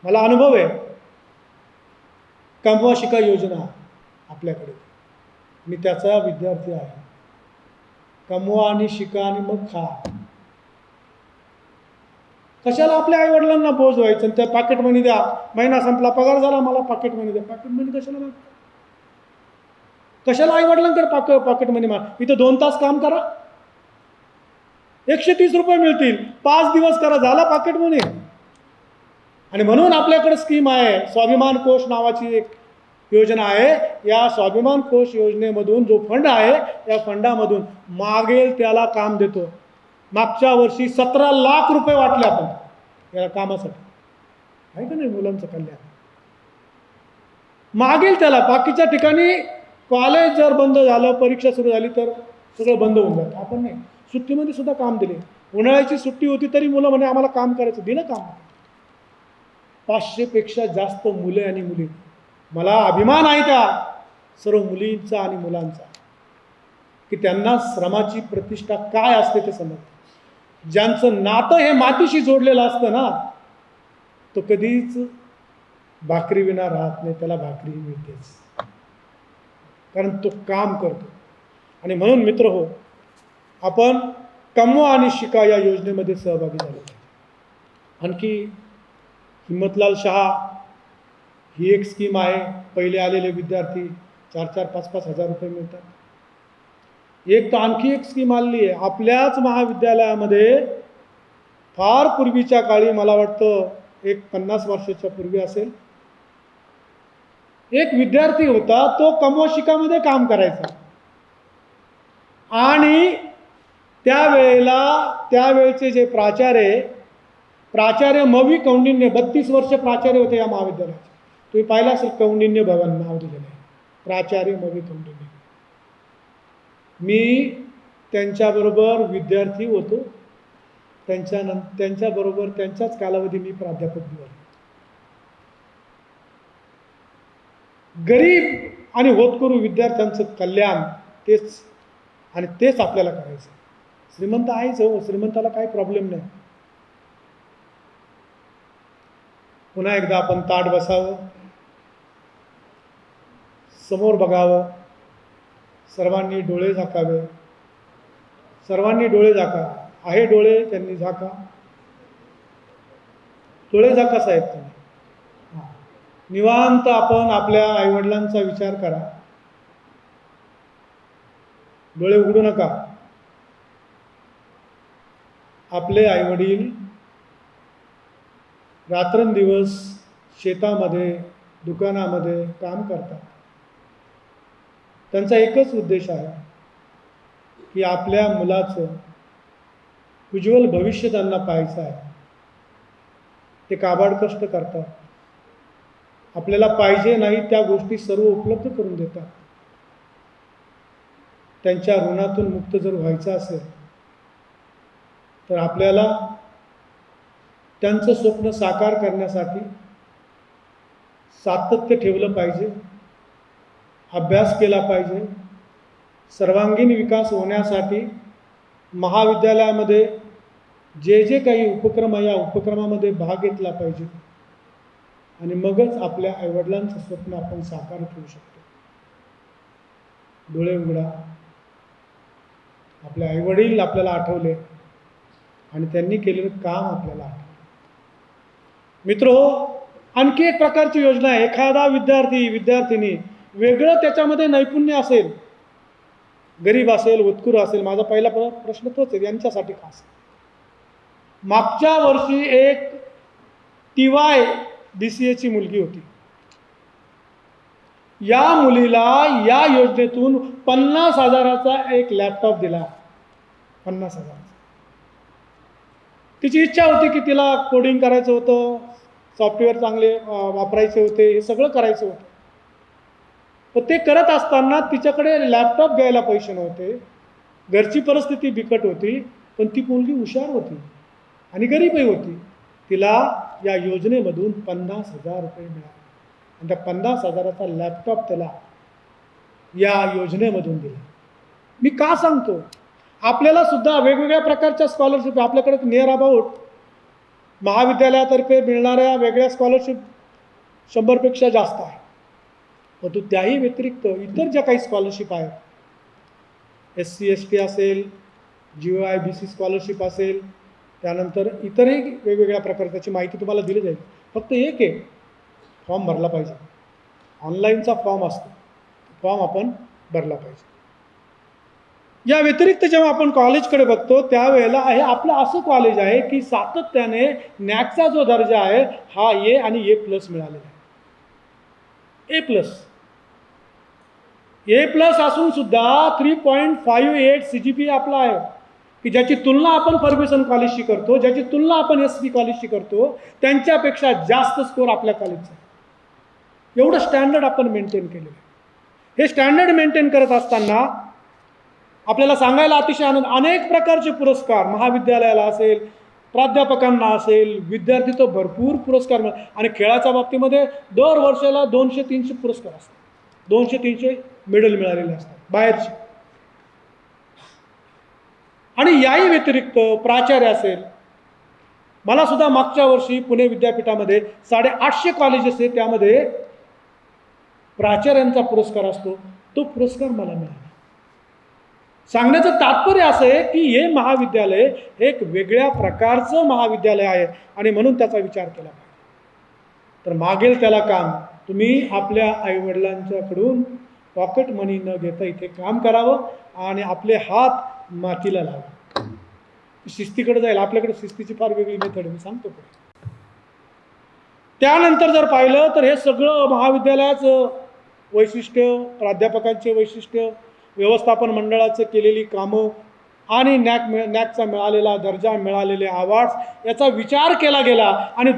मला अनुभव आहे, कमवा शिका योजना आपल्याकडे. मी त्याचा विद्यार्थी आहे. कमवा आणि शिका आणि मग खा. कशाला आपल्या आईवडिलांना बोज व्हायचं? त्या पॉकेट मनी द्या, महिना संपला पगार झाला, मला पॉकेट मनी द्या. पॉकेट मनी कशाला मागता? कशाला आईवडिलांकडे पॉकेट मनी माग? इथं 2 तास काम करा, 130 रुपये मिळतील. 5 दिवस करा, झाला पॉकेट मनी. आणि म्हणून आपल्याकडे स्कीम आहे, स्वाभिमान कोश नावाची एक योजना आहे. या स्वाभिमान कोश योजनेमधून जो फंड आहे, या फंडामधून मागेल त्याला काम देतो. मागच्या वर्षी 17 लाख रुपये वाटले आपण या कामासाठी, आहे का नाही? मुलांचं कल्याण. मागेल त्याला. बाकीच्या ठिकाणी कॉलेज जर बंद झालं, परीक्षा सुरू झाली तर सगळं बंद होऊन जातं. आपण नाही, सुट्टीमध्ये सुद्धा काम दिले. उन्हाळ्याची सुट्टी होती तरी मुलं म्हणे आम्हाला काम करायचं, दिलं काम. 500 पेक्षा जास्त मुले आणि मुली. मला अभिमान आहे त्या सर्व मुलींचा आणि मुलांचा की त्यांना श्रमाची प्रतिष्ठा काय असते ते समजतं. ज्यांचं नातं हे मातीशी जोडलेलं असतं ना, तो कधीच भाकरी विना राहत नाही. त्याला भाकरी मिळतेच, कारण तो काम करतो. आणि म्हणून मित्र हो, आपण कमवा आणि शिका या योजनेमध्ये सहभागी झाले पाहिजे. आणखी हिम्मतलाल शहा ही एक स्कीम आहे. पहिले आलेले विद्यार्थी 4-4, 5-5 हजार रुपये मिळतात. एक तर आणखी एक स्कीम आलेली आहे आपल्याच महाविद्यालयामध्ये. फार पूर्वीच्या काळी, मला वाटतं एक 50 वर्षाच्या पूर्वी असेल, एक विद्यार्थी होता, तो कमवा शिकामध्ये काम करायचा. आणि त्यावेळेचे जे प्राचार्य मवी कौंडिन्य, 32 वर्ष प्राचार्य होते या महाविद्यालयाचे. तुम्ही पाहिलं असेल, कौंडिन्य भवन नाव दिलेलं आहे, प्राचार्य मवी कौंडिन्य. मी त्यांच्याबरोबर विद्यार्थी होतो. त्यांच्याबरोबर त्यांच्याच कालावधी मी प्राध्यापक झालो. गरीब आणि होतकरू विद्यार्थ्यांचं कल्याण तेच आपल्याला करायचं. श्रीमंत आहेच हो, श्रीमंताला काही प्रॉब्लेम नाही. पुन्हा एकदा आपण ताठ बसावं, समोर बघावं, सर्वांनी डोळे झाकावे. सर्वांनी डोळे झाका. आहे डोळे त्यांनी झाका. डोळे झाका साहेब तुम्ही. निवांत आपण आपल्या आईवडिलांचा विचार करा. डोळे उघडू नका. आपले आईवडील रात्रंदिवस शेतामध्ये, दुकानामध्ये काम करतात. त्यांचा एकच उद्देश आहे की आपल्या मुलाचं उज्ज्वल भविष्य त्यांना पाहायचं आहे. ते काबाड कष्ट करतात. आपल्याला पाहिजे नाही त्या गोष्टी सर्व उपलब्ध करून देतात. त्यांच्या ऋणातून मुक्त जर व्हायचं असेल तर आपल्याला त्यांचं स्वप्न साकार करण्यासाठी सातत्य ठेवलं पाहिजे, अभ्यास केला पाहिजे. सर्वांगीण विकास होण्यासाठी महाविद्यालयामध्ये जे काही उपक्रम आहे, या उपक्रमामध्ये भाग घेतला पाहिजे. आणि मगच आपल्या आईवडिलांचं स्वप्न आपण साकार करू शकतो. डोळे उघडा. आपले आईवडील आपल्याला आठवले आणि त्यांनी केलेलं काम आपल्याला आठवलं. मित्रहो, आणखी एक प्रकारची योजना आहे. एखादा विद्यार्थिनी वेगळं त्याच्यामध्ये नैपुण्य असेल, गरीब असेल, उत्कृष्ट असेल. माझा पहिला प्रश्न तोच आहे, यांच्यासाठी खास. मागच्या वर्षी एक TY DCAची मुलगी होती. या मुलीला या योजनेतून 50,000चा एक लॅपटॉप दिला. 50,000. तिची इच्छा होती की तिला कोडिंग करायचं होतं, सॉफ्टवेअर चांगले वापरायचे होते, हे सगळं करायचं होतं. पण ते करत असताना तिच्याकडे लॅपटॉप घ्यायला पैसे नव्हते. घरची परिस्थिती बिकट होती. पण ती मुलगी हुशार होती आणि गरीबही होती. तिला या योजनेमधून 50,000 रुपये मिळाले. आणि त्या 50,000चा लॅपटॉप त्याला या योजनेमधून दिला. मी का सांगतो? आपल्याला सुद्धा वेगवेगळ्या प्रकारच्या स्कॉलरशिप, आपल्याकडे नियर अबाउट महाविद्यालयातर्फे मिळणाऱ्या वेगळ्या स्कॉलरशिप 100पेक्षा जास्त आहे. परंतु त्याही व्यतिरिक्त इतर ज्या काही स्कॉलरशिप आहेत, SC ST असेल, GOIBC स्कॉलरशिप असेल, त्यानंतर इतरही वेगवेगळ्या प्रकार त्याची माहिती तुम्हाला दिली जाईल. फक्त एक आहे, फॉर्म भरला पाहिजे. ऑनलाईनचा फॉर्म असतो, फॉर्म आपण भरला पाहिजे. या व्यतिरिक्त जेव्हा आपण कॉलेजकडे बघतो त्यावेळेला हे आपलं असं कॉलेज आहे की सातत्याने नॅकचा जो दर्जा आहे हा A आणि A+ मिळालेला आहे. A+ असून सुद्धा 3.58 CGPA आपला आहे की ज्याची तुलना आपण फर्ग्युसन कॉलेजशी करतो, ज्याची तुलना आपण SP कॉलेजशी करतो, त्यांच्यापेक्षा जास्त स्कोर आपल्या कॉलेजचा आहे. एवढं स्टँडर्ड आपण मेंटेन केलेलं आहे. हे स्टँडर्ड मेंटेन करत असताना आपल्याला सांगायला अतिशय आनंद, अनेक प्रकारचे पुरस्कार महाविद्यालयाला असेल, प्राध्यापकांना असेल, विद्यार्थी तर भरपूर पुरस्कार मिळतात. आणि खेळाच्या बाबतीमध्ये दर वर्षाला 200-300 पुरस्कार असतात, 200-300 मेडल मिळालेले असतात बाहेरचे. आणि याही व्यतिरिक्त प्राचार्य असेल, मला सुद्धा मागच्या वर्षी पुणे विद्यापीठामध्ये 850 कॉलेजेस आहेत, त्यामध्ये प्राचार्यांचा पुरस्कार असतो, तो पुरस्कार मला मिळाला. सांगण्याचं तात्पर्य असं आहे की हे महाविद्यालय एक वेगळ्या प्रकारचं महाविद्यालय आहे आणि म्हणून त्याचा विचार केला पाहिजे. तर मागेल त्याला काम, तुम्ही आपल्या आईवडिलांच्याकडून पॉकेट मनी न घेता इथे काम करावं आणि आपले हात मातीला लावा. शिस्तीकडे जाईल, आपल्याकडे शिस्तीची फार वेगळी मेथड मी सांगतो. त्यानंतर जर पाहिलं तर हे सगळं महाविद्यालयाचं वैशिष्ट्य, प्राध्यापकांचे वैशिष्ट्य, व्यवस्थापन मंडळाचं केलेली कामं आणि नॅकचा मिळालेला दर्जा, मिळालेले अवॉर्ड्स याचा विचार केला गेला. आणि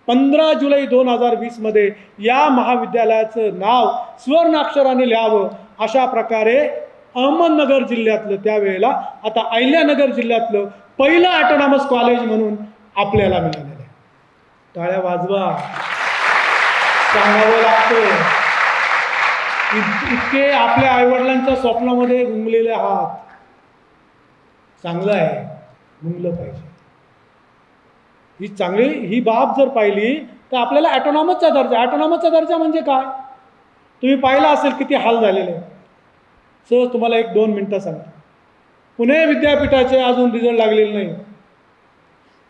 15 जुलै 2020 या महाविद्यालयाचं नाव स्वर्णाक्षराने लिहावं अशा प्रकारे अहमदनगर जिल्ह्यातलं, त्यावेळेला आता अहिल्यानगर जिल्ह्यातलं पहिलं ऑटोनॉमस कॉलेज म्हणून आपल्याला मिळालेलं आहे. टाळ्या वाजवा, सांगावं लागतं. इतके आपल्या आईवडिलांच्या स्वप्नामध्ये गुंगलेले आहात, चांगलं आहे, गुंगलं पाहिजे. ही बाब जर पाहिली तर आपल्याला ॲटोनॉमसचा दर्जा म्हणजे काय तुम्ही पाहिला असेल, किती हाल झालेले. सहज तुम्हाला 1-2 मिनटं सांगतो. पुणे विद्यापीठाचे अजून रिझल्ट लागलेले नाही,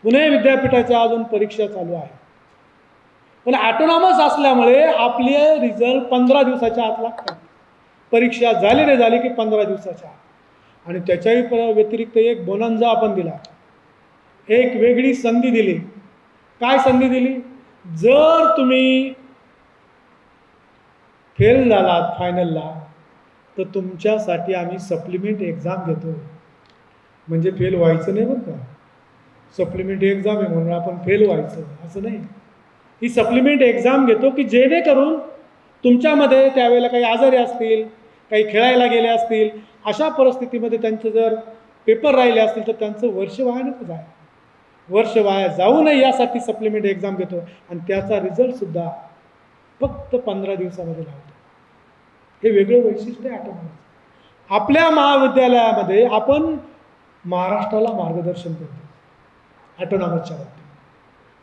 पुणे विद्यापीठाच्या अजून परीक्षा चालू आहे. पण ॲटोनॉमस असल्यामुळे आपले रिझल्ट 15 दिवसाच्या आत लागतात. परीक्षा झाली रे झाली की 15 दिवसाच्या आत. आणि त्याच्याही व्यतिरिक्त एक बोनन्झा आपण दिला, एक वेगळी संधी दिली. काय संधी दिली? जर तुम्ही फेल झालात फायनलला तर तुमच्यासाठी आम्ही सप्लिमेंट एक्झाम घेतो. म्हणजे फेल व्हायचं नाही बरं का, सप्लिमेंट एक्झाम आहे म्हणून आपण फेल व्हायचं असं नाही. ही सप्लिमेंट एक्झाम घेतो की जेणेकरून तुमच्यामध्ये त्यावेळेला काही आजारी असतील, काही खेळायला गेले असतील, अशा परिस्थितीमध्ये त्यांचे जर पेपर राहिले असतील तर त्यांचं वर्ष वाया नको जाय, वर्ष वाया जाऊ नये यासाठी सप्लिमेंट एक्झाम घेतो. आणि त्याचा रिझल्टसुद्धा फक्त 15 दिवसामध्ये लावतो. हे वेगळं वैशिष्ट्य आहे ऑटोनॉमस. आपल्या महाविद्यालयामध्ये आपण महाराष्ट्राला मार्गदर्शन करतो ऑटोनॉमसच्या बाबतीत.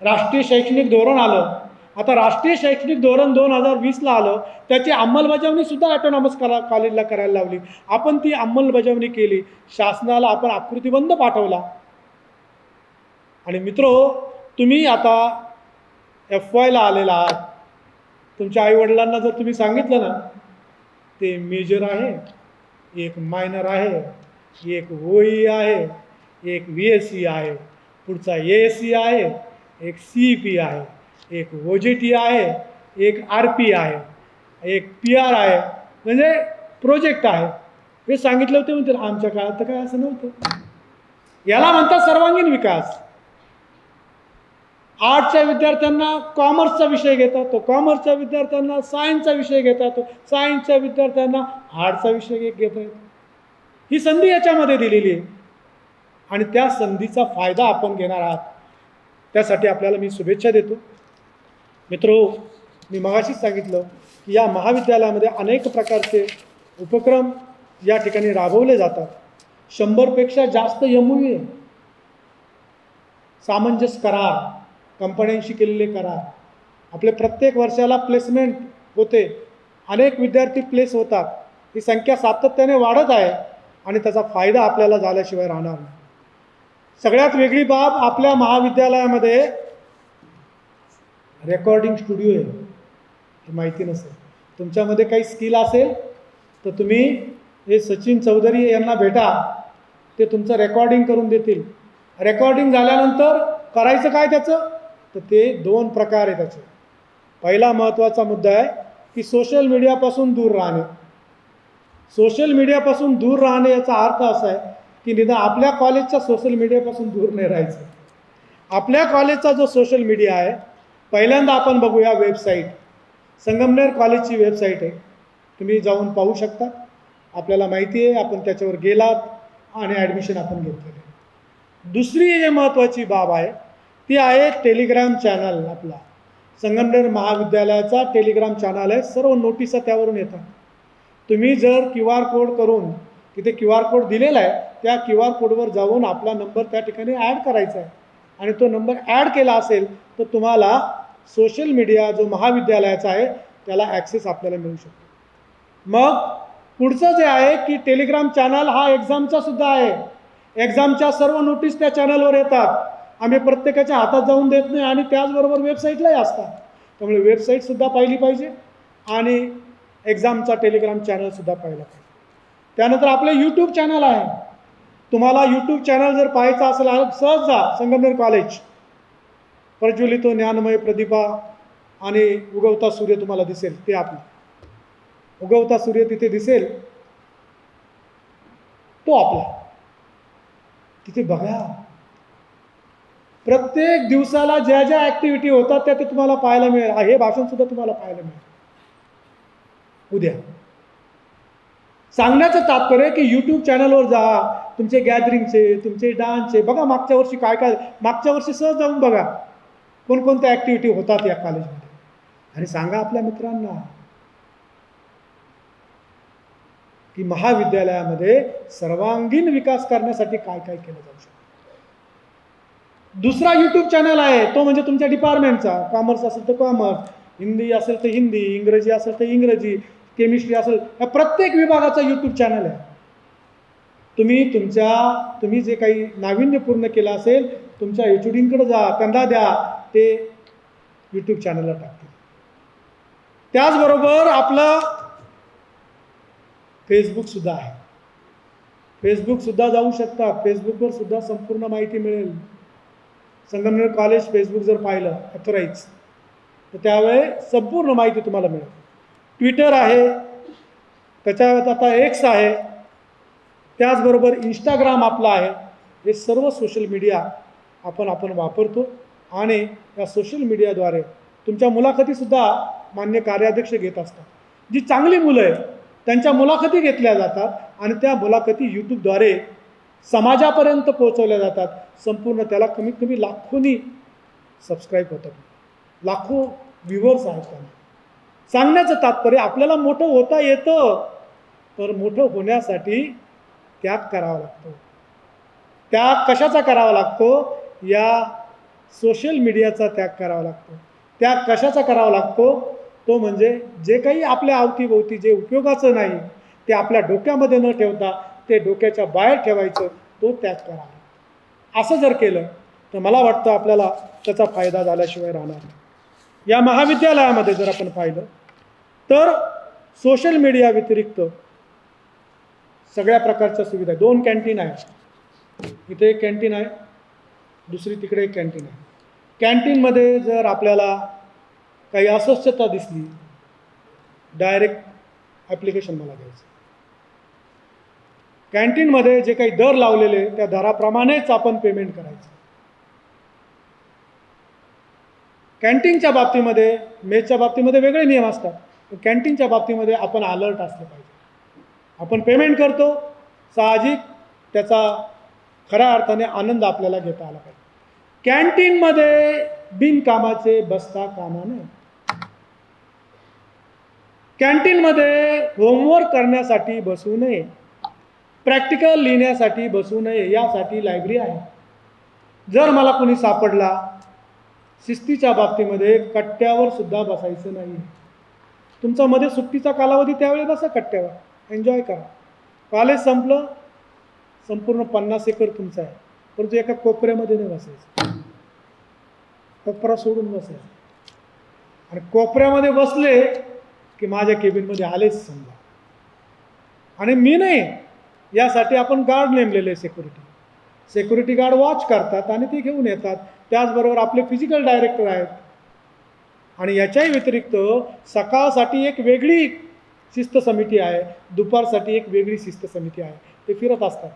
राष्ट्रीय शैक्षणिक धोरण आलं, आता राष्ट्रीय शैक्षणिक धोरण 2020ला आलं, त्याची अंमलबजावणीसुद्धा ऑटोनॉमस कॉलेजला करायला लावली. आपण ती अंमलबजावणी केली, शासनाला आपण आकृतिबंध पाठवला. आणि मित्रो, तुम्ही आता FYला आलेला आहात, तुमच्या आईवडिलांना जर तुम्ही सांगितलं ना ते मेजर आहे, एक मायनर आहे, एक OE आहे, एक VSE आहे, पुढचा ASE आहे, एक CEP आहे, एक OJT आहे, एक RP आहे, एक PR आहे, म्हणजे प्रोजेक्ट आहे, हे सांगितलं होते म्हणतील आमच्या काळात तर काय असं नव्हतं. याला म्हणतात सर्वांगीण विकास. आर्टच्या विद्यार्थ्यांना कॉमर्सचा विषय घेतात, तो कॉमर्सच्या विद्यार्थ्यांना सायन्सचा विषय घेतात, तो सायन्सच्या विद्यार्थ्यांना आर्टचा विषय घेता येतो. ही संधी याच्यामध्ये दिलेली आहे आणि त्या संधीचा फायदा आपण घेणार आहात, त्यासाठी आपल्याला मी शुभेच्छा देतो. मित्रो, मी मगाशीच सांगितलं की या महाविद्यालयामध्ये अनेक प्रकारचे उपक्रम या ठिकाणी राबवले जातात. 100पेक्षा जास्त MOU, सामंजस्य करार, कंपन्यांशी केलेले करार, आपले प्रत्येक वर्षाला प्लेसमेंट होते, अनेक विद्यार्थी प्लेस होतात, ही संख्या सातत्याने वाढत आहे आणि त्याचा फायदा आपल्याला झाल्याशिवाय राहणार नाही. सगळ्यात वेगळी बाब, आपल्या महाविद्यालयामध्ये रेकॉर्डिंग स्टुडिओ आहे, हे माहिती नसेल. तुमच्यामध्ये काही स्किल असेल तर तुम्ही हे सचिन चौधरी यांना भेटा, ते तुमचं रेकॉर्डिंग करून देतील. रेकॉर्डिंग झाल्यानंतर करायचं काय त्याचं, तर ते 2 प्रकार आहे त्याचे. पहिला महत्त्वाचा मुद्दा आहे की सोशल मीडियापासून दूर राहणे. सोशल मीडियापासून दूर राहणे याचा अर्थ असा आहे की निदान आपल्या कॉलेजच्या सोशल मीडियापासून दूर नाही राहायचं. आपल्या कॉलेजचा जो सोशल मीडिया आहे, पहिल्यांदा आपण बघूया वेबसाईट. संगमनेर कॉलेजची वेबसाईट आहे, तुम्ही जाऊन पाहू शकता. आपल्याला माहिती आहे, आपण त्याच्यावर गेलात आणि ॲडमिशन आपण घेतलेलं. दुसरी जी महत्त्वाची बाब आहे ती आहे टेलिग्राम चॅनल. आपला संगमनेर महाविद्यालयाचा टेलिग्राम चॅनल आहे, सर्व नोटिसा त्यावरून येतात. तुम्ही जर QR कोड करून, तिथे QR कोड दिलेला आहे, त्या QR कोडवर जाऊन आपला नंबर त्या ठिकाणी ॲड करायचा आहे आणि तो नंबर ॲड केला असेल तर तुम्हाला सोशल मीडिया जो महाविद्यालयाचा आहे त्याला ॲक्सेस आपल्याला मिळू शकतो. मग पुढचं जे आहे की टेलिग्राम चॅनल हा एक्झामचा सुद्धा आहे. एक्झामच्या सर्व नोटीस त्या चॅनलवर येतात. आम्ही प्रत्येकाच्या हातात जाऊन देत नाही आणि त्याचबरोबर वेबसाईटलाही असतात. त्यामुळे वेबसाईटसुद्धा पाहिली पाहिजे आणि एक्झामचा टेलिग्राम चॅनलसुद्धा पाहिला पाहिजे. त्यानंतर आपलं यूट्यूब चॅनल आहे. तुम्हाला यूट्यूब चॅनल जर पाहायचा असेल, सहज जा, संगमनेर कॉलेज, प्रज्वलितो ज्ञानमय प्रतिभा आणि उगवता सूर्य तुम्हाला दिसेल. ते आपलं उगवता सूर्य तिथे दिसेल, तो आपला. तिथे बघा, प्रत्येक दिवसाला ज्या ज्या ॲक्टिव्हिटी होतात त्या ते तुम्हाला पाहायला मिळेल. हे भाषणसुद्धा तुम्हाला पाहायला मिळेल उद्या. सांगण्याचं तात्पर्य की यूट्यूब चॅनलवर जा, तुमचे गॅदरिंगचे, तुमचे डान्सचे बघा, मागच्या वर्षी काय काय, मागच्या वर्षी सहज जाऊन बघा कोणकोणत्या ॲक्टिव्हिटी होतात या कॉलेजमध्ये आणि सांगा आपल्या मित्रांना की महाविद्यालयामध्ये सर्वांगीण विकास करण्यासाठी काय काय केलं जाऊ शकतं. दुसरा यूट्यूब चॅनल आहे, तो म्हणजे तुमच्या डिपार्टमेंटचा. कॉमर्स असेल तर कॉमर्स, हिंदी असेल तर हिंदी, इंग्रजी असेल तर इंग्रजी, केमिस्ट्री असेल, या प्रत्येक विभागाचा यूट्यूब चॅनल आहे. तुम्ही जे काही नाविन्यपूर्ण केलं असेल, तुमच्या HODींकडे जा, त्यांना द्या, ते यूट्यूब चॅनलला टाकतील. त्याचबरोबर आपलं फेसबुकसुद्धा आहे. फेसबुकसुद्धा जाऊ शकता. फेसबुकवर सुद्धा संपूर्ण माहिती मिळेल. संगमनेर कॉलेज फेसबुक जर पाहिलं अथॉराईज तर त्यावेळेस संपूर्ण माहिती तुम्हाला मिळेल. ट्विटर आहे, त्याच्यावर आता X आहे, त्याचबरोबर इंस्टाग्राम आपला आहे. हे सर्व सोशल मीडिया आपण वापरतो आणि या सोशल मीडियाद्वारे तुमच्या मुलाखतीसुद्धा मान्य कार्याध्यक्ष घेत असतात. जी चांगली मुलं आहेत त्यांच्या मुलाखती घेतल्या जातात आणि त्या मुलाखती यूट्यूबद्वारे समाजापर्यंत पोहोचवल्या जातात. संपूर्ण त्याला कमीत कमी लाखोनी सबस्क्राईब होतात, लाखो व्ह्युअर्स आहेत त्यांना. सांगण्याचं तात्पर्य आपल्याला मोठं होता येतं, तर मोठं होण्यासाठी त्याग करावा लागतो. त्याग कशाचा करावा लागतो? या सोशल मीडियाचा त्याग करावा लागतो. त्याग कशाचा करावा लागतो? तो म्हणजे जे काही आपल्या अवतीभोवती जे उपयोगाचं नाही ते आपल्या डोक्यामध्ये न ठेवता ते डोक्याच्या बाहेर ठेवायचं, तो त्याग करावा. असं जर केलं तर मला वाटतं आपल्याला त्याचा फायदा झाल्याशिवाय राहणार नाही. या महाविद्यालयामध्ये जर आपण पाहिलं तर सोशल मीडिया व्यतिरिक्त सगळ्या प्रकारच्या सुविधा. 2 कॅन्टीन आहे. इथे एक कॅन्टीन आहे, दुसरी तिकडे एक कॅन्टीन आहे. कॅन्टीनमध्ये जर आपल्याला काही अस्वच्छता दिसली, डायरेक्ट ॲप्लिकेशन मला घ्यायचं. कॅन्टीनमध्ये जे काही दर लावलेले त्या दराप्रमाणेच आपण पेमेंट करायचं. कॅन्टीनच्या बाबतीमध्ये, मेसच्या बाबतीमध्ये वेगळे नियम असतात, पण कॅन्टीनच्या बाबतीमध्ये आपण अलर्ट असलं पाहिजे. आपण पेमेंट करतो, साहजिक त्याचा खऱ्या अर्थाने आनंद आपल्याला घेता आला पाहिजे. कॅन्टीनमध्ये बिनकामाचे बसता कामा नये. कॅन्टीनमध्ये होमवर्क करण्यासाठी बसू नये, प्रॅक्टिकल लिहिण्यासाठी बसू नये. यासाठी लायब्ररी आहे. जर मला कोणी सापडला शिस्तीच्या बाबतीमध्ये, कट्ट्यावर सुद्धा बसायचं नाही. तुमचा मध्ये सुट्टीचा कालावधी त्यावेळी बसा कट्ट्यावर, एन्जॉय करा. कॉलेज संपलं, संपूर्ण 50 एकर तुमचा आहे, परंतु एका कोपऱ्यामध्ये नाही बसायचं, कोपरा सोडून बसायचं. आणि कोपऱ्यामध्ये बसले की माझ्या केबिनमध्ये आलेच समजा. आणि मी नाही, यासाठी आपण गार्ड नेमलेले, सिक्युरिटी गार्ड वॉच करतात आणि ते घेऊन येतात. त्याचबरोबर आपले फिजिकल डायरेक्टर आहेत. आणि याच्याही व्यतिरिक्त सकाळसाठी एक वेगळी शिस्त समिती आहे, दुपारसाठी एक वेगळी शिस्त समिती आहे, ते फिरत असतात.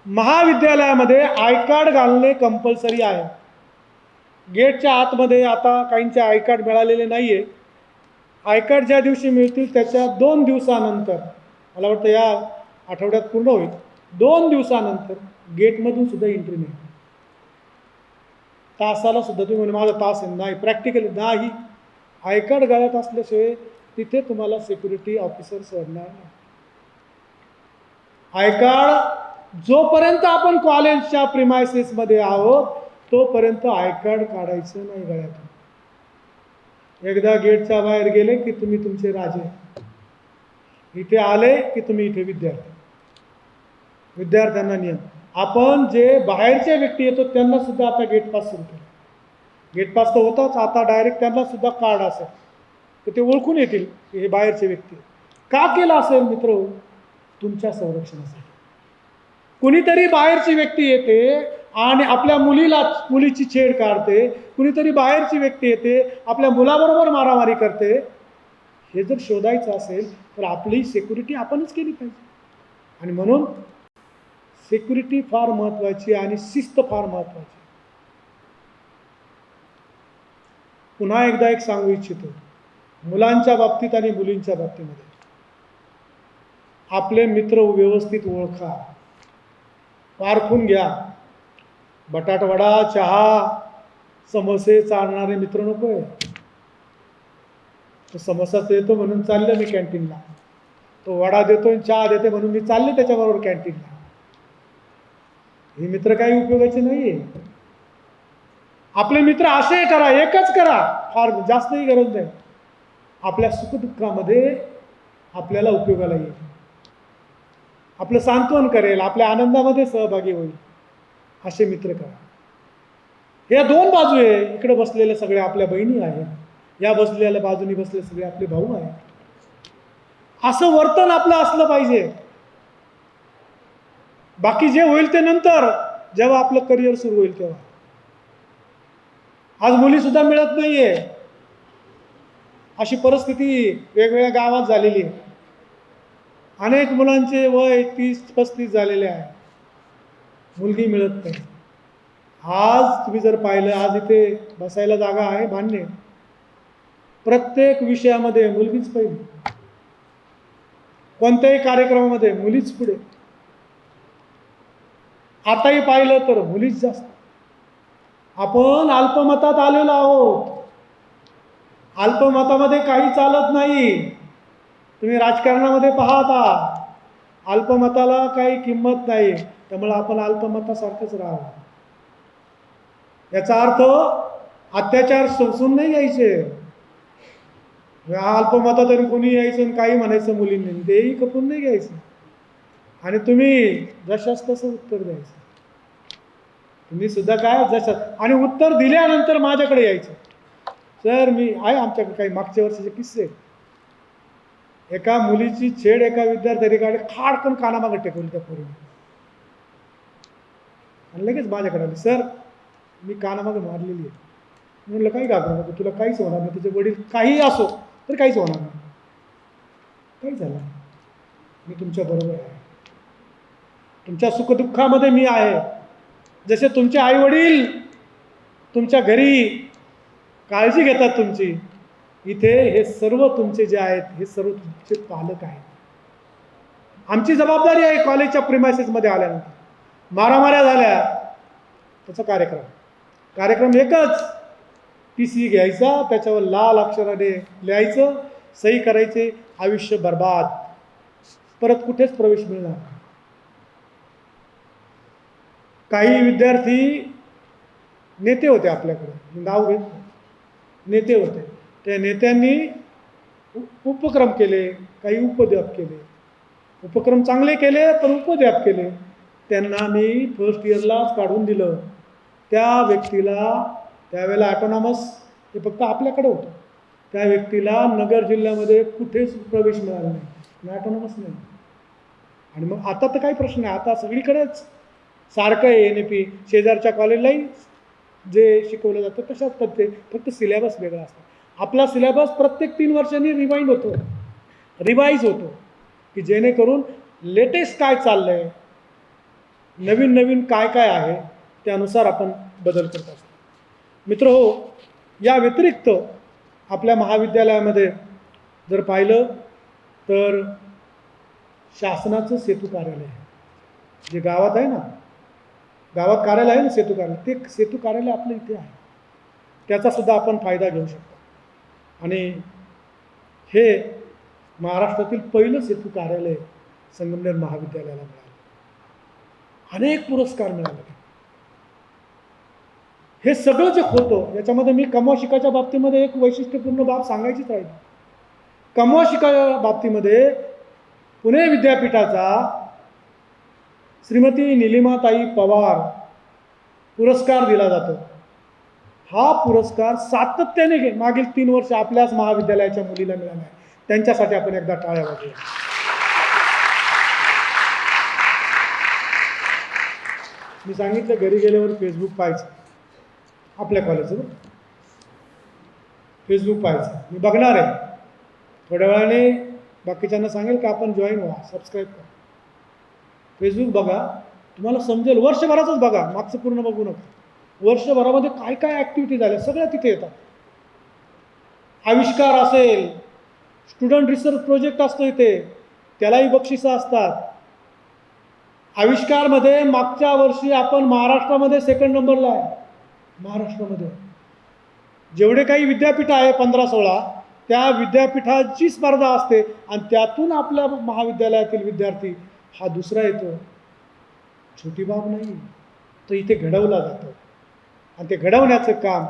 महाविद्यालयामध्ये आय कार्ड घालणे कंपल्सरी आहे. गेटच्या आतमध्ये आता काहींचे आय कार्ड मिळालेले नाही आहे. आय कार्ड ज्या दिवशी मिळतील त्याच्या 2 दिवसानंतर, मला वाटतं या आठवड्यात पूर्ण होईल, 2 दिवसानंतर गेटमधून सुद्धा एंट्री नाही. तासाला सुद्धा तुम्ही माझा तास आहे नाही, प्रॅक्टिकली नाही, आय कार्ड गळ्यात असल्याशिवाय तिथे तुम्हाला सिक्युरिटी ऑफिसर सोडणार नाही. आय कार्ड जोपर्यंत आपण कॉलेजच्या प्रिमायसेसमध्ये आहोत तोपर्यंत आय कार्ड काढायचं नाही गळ्यातून. एकदा गेटच्या बाहेर गेले की तुम्ही तुमचे राजे, इथे आले की तुम्ही इथे विद्यार्थ्यांना नियम. आपण जे बाहेरच्या व्यक्ती येतो त्यांना सुद्धा आता गेट पास सुरू केलं. गेट पास तर होताच, आता डायरेक्ट त्यांना सुद्धा कार्ड असेल तर ते ओळखून येतील की हे बाहेरचे व्यक्ती. का केलं असेल मित्र? तुमच्या संरक्षणासाठी. कुणीतरी बाहेरची व्यक्ती येते आणि आपल्या मुलीची छेड काढते, कुणीतरी बाहेरची व्यक्ती येते आपल्या मुलाबरोबर मारामारी करते. हे जर शोधायचं असेल तर आपली सिक्युरिटी आपणच केली पाहिजे. आणि म्हणून सिक्युरिटी फार महत्त्वाची आणि शिस्त फार महत्त्वाची. पुन्हा एकदा एक सांगू इच्छितो, मुलांच्या बाबतीत आणि मुलींच्या बाबतीमध्ये आपले मित्र व्यवस्थित ओळखा, पारखून घ्या. बटाटवडा, चहा, समोसे चालणारे मित्र नको आहे. तो समोसाच येतो म्हणून चाललं मी कॅन्टीनला, तो वडा देतो चहा देते म्हणून मी चालले त्याच्याबरोबर कॅन्टीनला. हे मित्र काही उपयोगाचे नाही आहे. आपले मित्र असे करा, एकच करा, फार जास्तही गरज नाही. आपल्या सुखदुःखामध्ये आपल्याला उपयोगाला येईल, आपलं सांत्वन करेल, आपल्या आनंदामध्ये सहभागी होईल, असे मित्र करा. या 2 बाजू आहे. इकडे बसलेल्या सगळ्या आपल्या बहिणी आहेत, या बसलेल्या बाजूनी बसलेले सगळे आपले भाऊ आहेत. असं वर्तन आपलं असलं पाहिजे. बाकी जे होईल ते नंतर, जेव्हा आपलं करिअर सुरू होईल तेव्हा. आज मुली सुद्धा मिळत नाहीये, अशी परिस्थिती वेगवेगळ्या गावात झालेली आहे. अनेक मुलांचे वय 30-35 झालेले आहे, मुलगी मिळत नाही. आज तुम्ही जर पाहिलं, आज इथे बसायला जागा आहे, मान्य, प्रत्येक विषयामध्ये मुलगीच पहिली, कोणत्याही कार्यक्रमामध्ये मुलीच पुढे. आताही पाहिलं तर मुलीच जास्त. आपण अल्पमतात आलेलो आहोत. अल्पमतामध्ये काही चालत नाही. तुम्ही राजकारणामध्ये पाहता, अल्पमताला काही किंमत नाही, त्यामुळे आपण अल्पमतासारखंच राहावं. याचा अर्थ अत्याचार सोसून नाही घ्यायचे. अल्पमतात तरी कोणी यायचं आणि काही म्हणायचं मुलींनी, तेही खपून नाही घ्यायचं. आणि तुम्ही जशास तसं उत्तर द्यायचं. तुम्ही सुद्धा काय जसं, आणि उत्तर दिल्यानंतर माझ्याकडे यायचं. सर मी आहे, आमच्याकडे काही मागच्या वर्षीचे किस्से. एका मुलीची छेड एका विद्यार्थ्याने खाडकन कानामागे टेकवली त्या पोरीने, आणि लगेच माझ्याकडे आली, सर मी कानामागे मारलेली आहे. म्हणलं काही घाबरू नको, तुला काहीच होणार नाही, तुझे वडील काही असो तर काहीच होणार नाही, काही झालं, मी तुमच्या बरोबर आहे, तुमच्या सुखदुःखामध्ये मी आहे. जसे तुमचे आई वडील तुमच्या घरी काळजी घेतात तुमची, इथे हे सर्व तुमचे जे आहेत हे सर्व तुमचे पालक आहेत. आमची जबाबदारी आहे कॉलेजच्या प्रिमायसेसमध्ये आल्यानंतर मारामाऱ्या झाल्या, त्याचा कार्यक्रम एकच, TC घ्यायचा, त्याच्यावर लाल अक्षराने लिहायचं, सही करायचे, आयुष्य बर्बाद, परत कुठेच प्रवेश मिळणार. काही विद्यार्थी नेते होते आपल्याकडे, नाव घेत, नेते होते, त्या नेत्यांनी उपक्रम केले, काही उपद्व्याप केले. उपक्रम चांगले केले, पण उपद्व्याप केले. त्यांना मी फर्स्ट इयरलाच काढून दिलं. त्या व्यक्तीला त्यावेळेला ॲटोनॉमस हे फक्त आपल्याकडे होतं. त्या व्यक्तीला नगर जिल्ह्यामध्ये कुठेच प्रवेश मिळाला नाही, ॲटोनॉमस नाही. आणि मग आता तर काही प्रश्न नाही, आता सगळीकडेच सारखं आहे. NAP शेजारच्या कॉलेजलाही जे शिकवलं जातं तशाच पद्धती, फक्त सिलेबस वेगळा असतो. आपला सिलेबस प्रत्येक 3 वर्षांनी रिवाईज होतो, की जेणेकरून लेटेस्ट काय चाललं आहे, नवीन नवीन काय काय आहे, त्यानुसार आपण बदल करत असतो. मित्र हो, या व्यतिरिक्त आपल्या महाविद्यालयामध्ये जर पाहिलं तर शासनाचं सेतू कार्यालय आहे, जे गावात आहे ना, गावात कार्यालय आहे ना सेतू कार्यालय, ते सेतू कार्यालय आपलं इथे आहे. त्याचासुद्धा आपण फायदा घेऊ शकतो. आणि हे महाराष्ट्रातील पहिलं सेतू कार्यालय संगमनेर महाविद्यालयाला मिळालं. अनेक पुरस्कार मिळाले. हे सगळं जे होतं याच्यामध्ये मी कमवा शिकाच्या बाबतीमध्ये एक वैशिष्ट्यपूर्ण बाब सांगायचीच राहील. कमवा शिकाच्या बाबतीमध्ये पुणे विद्यापीठाचा श्रीमती निलिमाताई पवार पुरस्कार दिला जातो. हा पुरस्कार सातत्याने मागील 3 वर्ष आपल्याच महाविद्यालयाच्या मुलीला मिळाला आहे. त्यांच्यासाठी आपण एकदा टाळ्या वाजवूया. मी सांगितलं घरी गेल्यावर फेसबुक पाहायचं, आपल्या कॉलेजचं फेसबुक पाहायचं. मी बघणार आहे, थोड्या वेळाने बाकीच्यांना सांगेल का आपण जॉईन व्हा, सबस्क्राईब करा. फेसबुक बघा, तुम्हाला समजेल. वर्षभराचंच बघा, मागचं पूर्ण बघू नका. वर्षभरामध्ये काय काय ॲक्टिव्हिटी झाल्या सगळ्या तिथे येतात. आविष्कार असेल, स्टुडंट रिसर्च प्रोजेक्ट असतो इथे, त्यालाही बक्षिसं असतात. आविष्कारमध्ये मागच्या वर्षी आपण महाराष्ट्रामध्ये 2nd नंबरला आहे. महाराष्ट्रामध्ये जेवढे काही विद्यापीठं आहे 15-16, त्या विद्यापीठाची स्पर्धा असते आणि त्यातून आपल्या महाविद्यालयातील विद्यार्थी हा दुसरा येतो. छोटी बाब नाही, तो इथे घडवला जातो. आणि ते घडवण्याचं काम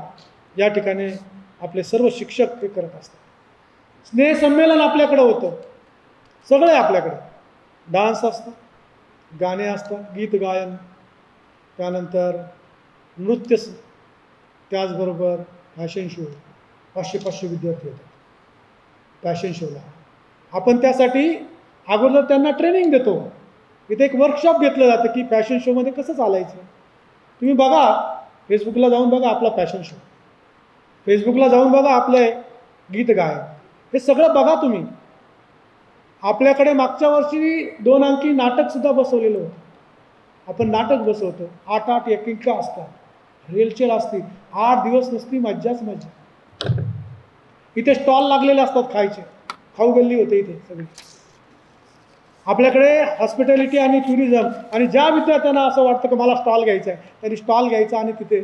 या ठिकाणी आपले सर्व शिक्षक ते करत असतात. स्नेहसंमेलन आपल्याकडं होतं, सगळं आहे आपल्याकडे. डान्स असतात, गाणे असतात, गीत गायन, त्यानंतर नृत्य, त्याचबरोबर फॅशन शो. 500-500 विद्यार्थी होतात फॅशन शोला. आपण त्यासाठी अगोदर त्यांना ट्रेनिंग देतो. इथे एक वर्कशॉप घेतलं जातं की फॅशन शोमध्ये कसं चालायचं. तुम्ही बघा, फेसबुकला जाऊन बघा आपला फॅशन शो, फेसबुकला जाऊन बघा आपले गीत गायन, हे सगळं बघा तुम्ही. आपल्याकडे मागच्या वर्षी 2 अंकी नाटकसुद्धा बसवलेलं होतं. आपण नाटक बसवतो, 8-8 एकेका असतात, रेलचेल असते, 8 दिवस नुसती मज्जाच मज्जा. इथे स्टॉल लागलेले असतात खायचे, खाऊ गल्ली होते इथे सगळी. आपल्याकडे हॉस्पिटॅलिटी आणि टुरिझम, आणि ज्या विद्यार्थ्यांना असं वाटतं की मला स्टॉल घ्यायचा आहे त्यांनी स्टॉल घ्यायचा आणि तिथे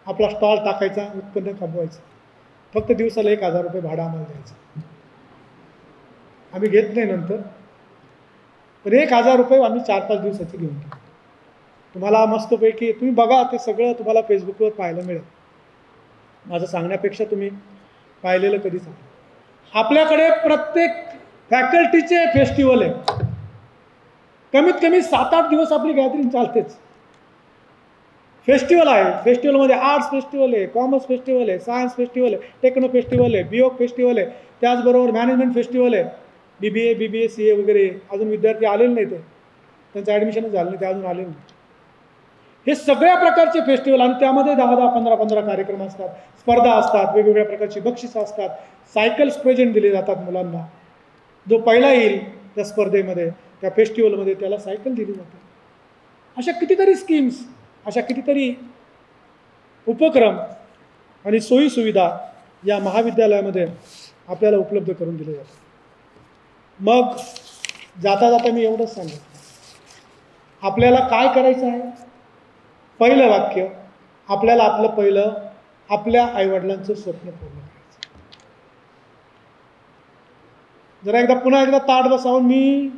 आपला स्टॉल टाकायचा, उत्पन्न कमवायचं. फक्त दिवसाला 1,000 रुपये भाडं आम्हाला द्यायचं. आम्ही घेत नाही नंतर, पण 1,000 रुपये आम्ही 4-5 दिवसाची घेऊन घेतो. तुम्हाला मस्तपैकी तुम्ही बघा, ते सगळं तुम्हाला फेसबुकवर पाहायला मिळेल. माझं सांगण्यापेक्षा तुम्ही पाहिलेलं कधी सांगा. आपल्याकडे प्रत्येक फॅकल्टीचे फेस्टिवल आहे. कमीत कमी 7-8 दिवस आपली गॅदरिंग चालतेच. फेस्टिवल आहे, फेस्टिवलमध्ये आर्ट्स फेस्टिवल आहे, कॉमर्स फेस्टिवल आहे, सायन्स फेस्टिवल आहे, टेक्नो फेस्टिवल आहे, बिओक फेस्टिवल आहे, त्याचबरोबर मॅनेजमेंट फेस्टिवल आहे. BBA, BBA, CA वगैरे अजून विद्यार्थी आलेले नाही, त्यांचं ॲडमिशनच झालं नाही, ते अजून आले नाही. हे सगळ्या प्रकारचे फेस्टिवल, आणि त्यामध्ये 10-10, 15-15 कार्यक्रम असतात, स्पर्धा असतात, वेगवेगळ्या प्रकारची बक्षिसं असतात, सायकल्स प्रेझेंट दिले जातात मुलांना. जो पहिला येईल त्या स्पर्धेमध्ये, त्या फेस्टिवलमध्ये, त्याला सायकल दिली जाते. अशा कितीतरी स्कीम्स, अशा कितीतरी उपक्रम आणि सोयीसुविधा या महाविद्यालयामध्ये आपल्याला उपलब्ध करून दिले जातात. मग जाता जाता मी एवढंच सांगितलं, आपल्याला काय करायचं आहे. पहिलं वाक्य, आपल्याला आपल्या आईवडिलांचं स्वप्न पूर्ण करायचं. जरा पुन्हा एकदा ताट बसावून, मी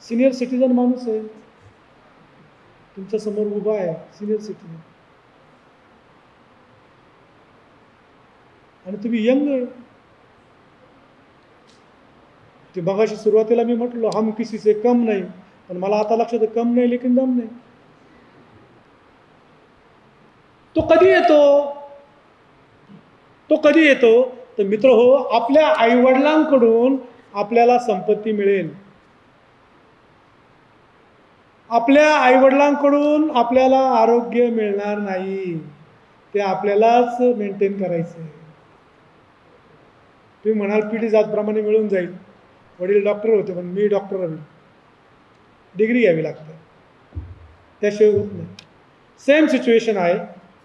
सिनियर सिटीजन माणूस आहे, तुमच्या समोर उभा आहे, सिनियर सिटीजन. आणि तुम्ही यंग आहे. ते मगाशी सुरुवातीला मी म्हटलो हम किसी से कम नाही, पण मला आता लक्षात कम नाही लेकिन दम नाही. तो कधी येतो? तो कधी येतो? तर मित्र हो, आपल्या आईवडिलांकडून आपल्याला संपत्ती मिळेल. आपल्या आईवडिलांकडून आपल्याला आरोग्य मिळणार नाही, ते आपल्यालाच मेंटेन करायचं आहे. तुम्ही म्हणाल पिढी जातप्रमाणे मिळून जाईल. वडील डॉक्टर होते, पण मी डॉक्टर आहे, डिग्री घ्यावी लागते, त्याशिवाय होत नाही. सेम सिच्युएशन आहे.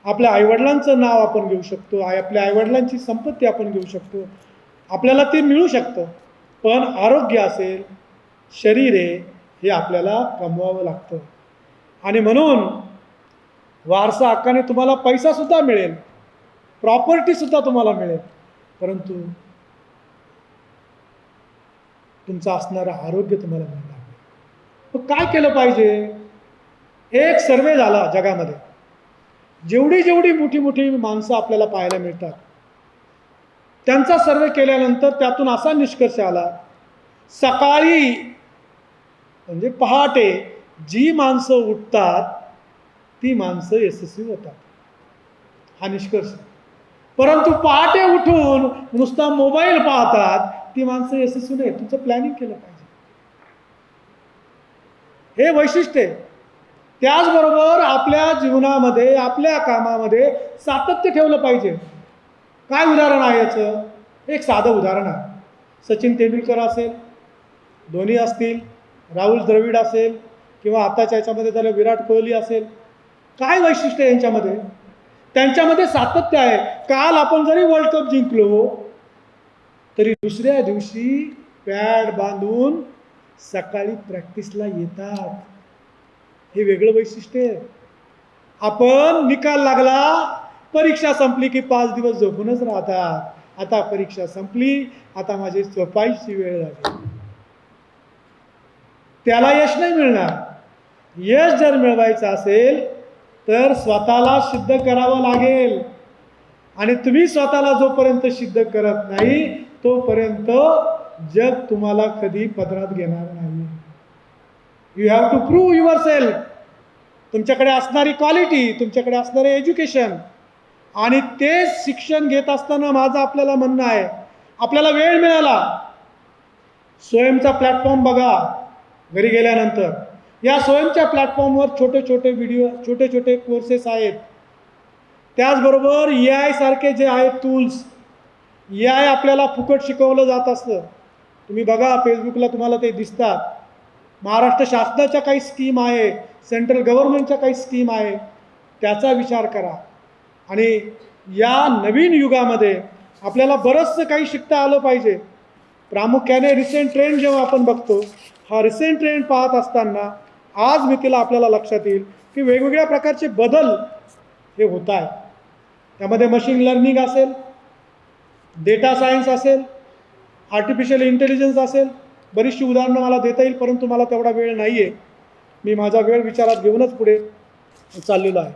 आपल्या आईवडिलांचं नाव आपण घेऊ शकतो, आपल्या आईवडिलांची संपत्ती आपण घेऊ शकतो, आपल्याला ते मिळू शकतं, पण आरोग्य असेल, शरीर आहे, हे आपल्याला कमवावं लागतं. आणि म्हणून वारसा हक्काने तुम्हाला पैसासुद्धा मिळेल, प्रॉपर्टीसुद्धा तुम्हाला मिळेल, परंतु तुमचं असणारं आरोग्य तुम्हाला मिळणार नाही. मग काय केलं पाहिजे? एक सर्वे झाला जगामध्ये, जेवढी जेवढी मोठी मोठी माणसं आपल्याला पाहायला मिळतात, त्यांचा सर्वे केल्यानंतर त्यातून असा निष्कर्ष आला, सकाळी म्हणजे पहाटे जी माणसं उठतात ती माणसं यशस्वी होतात, हा निष्कर्ष. परंतु पहाटे उठून नुसता मोबाईल पाहतात ती माणसं यशस्वी नाही. तुमचं प्लॅनिंग केलं पाहिजे, हे वैशिष्ट्य आहे. त्याचबरोबर आपल्या जीवनामध्ये, आपल्या कामामध्ये सातत्य ठेवलं पाहिजे. काय उदाहरण आहे याचं? एक साधं उदाहरण आहे. सचिन तेंडुलकर असेल, धोनी असतील, राहुल द्रविड असेल, किंवा आताच्या याच्यामध्ये झालं विराट कोहली असेल. काय वैशिष्ट्य आहे यांच्यामध्ये? त्यांच्यामध्ये सातत्य आहे. काल आपण जरी वर्ल्ड कप जिंकलो तरी दुसऱ्या दिवशी पॅड बांधून सकाळी प्रॅक्टिसला येतात. हे वेगळं वैशिष्ट्य आहे. आपण निकाल लागला, परीक्षा संपली की 5 दिवस झोपूनच राहतात. आता परीक्षा संपली, आता माझी झोपायची वेळ झाली. त्याला यश नाही मिळणार. यश जर मिळवायचं असेल तर स्वतःला सिद्ध करावं लागेल. आणि तुम्ही स्वतःला जोपर्यंत सिद्ध करत नाही तोपर्यंत जग तुम्हाला कधी पदरात घेणार नाही. You have to prove yourself. तुमच्याकडे असणारी क्वालिटी, तुमच्याकडे असणारे एज्युकेशन, आणि ते शिक्षण घेत असताना माझं आपल्याला म्हणणं आहे, आपल्याला वेळ मिळाला, स्वयंचा प्लॅटफॉर्म बघा घरी गेल्यानंतर. या स्वयंच्या प्लॅटफॉर्मवर छोटे छोटे व्हिडिओ, छोटे छोटे कोर्सेस आहेत. त्याचबरोबर AI सारखे जे आहेत टूल्स, AI आपल्याला फुकट शिकवलं जात असतं. तुम्ही बघा फेसबुकला तुम्हाला ते दिसतात. महाराष्ट्र शासनाच्या काही स्कीम आहे, सेंट्रल गव्हर्नमेंटच्या काही स्कीम आहे, त्याचा विचार करा. आणि या नवीन युगामध्ये आपल्याला बरंचसं काही शिकता आलं पाहिजे. प्रामुख्याने रिसेंट ट्रेंड जेव्हा आपण बघतो, हा रिसेंट ट्रेंड पाहत असताना आज मितीला आपल्याला लक्षात येईल की वेगवेगळ्या प्रकारचे बदल हे होत आहे. त्यामध्ये मशीन लर्निंग असेल, डेटा सायन्स असेल, आर्टिफिशियल इंटेलिजन्स असेल, बरीचशी उदाहरणं मला देता येईल, परंतु मला तेवढा वेळ नाही आहे. मी माझा वेळ विचारात घेऊनच पुढे चाललेलो आहे.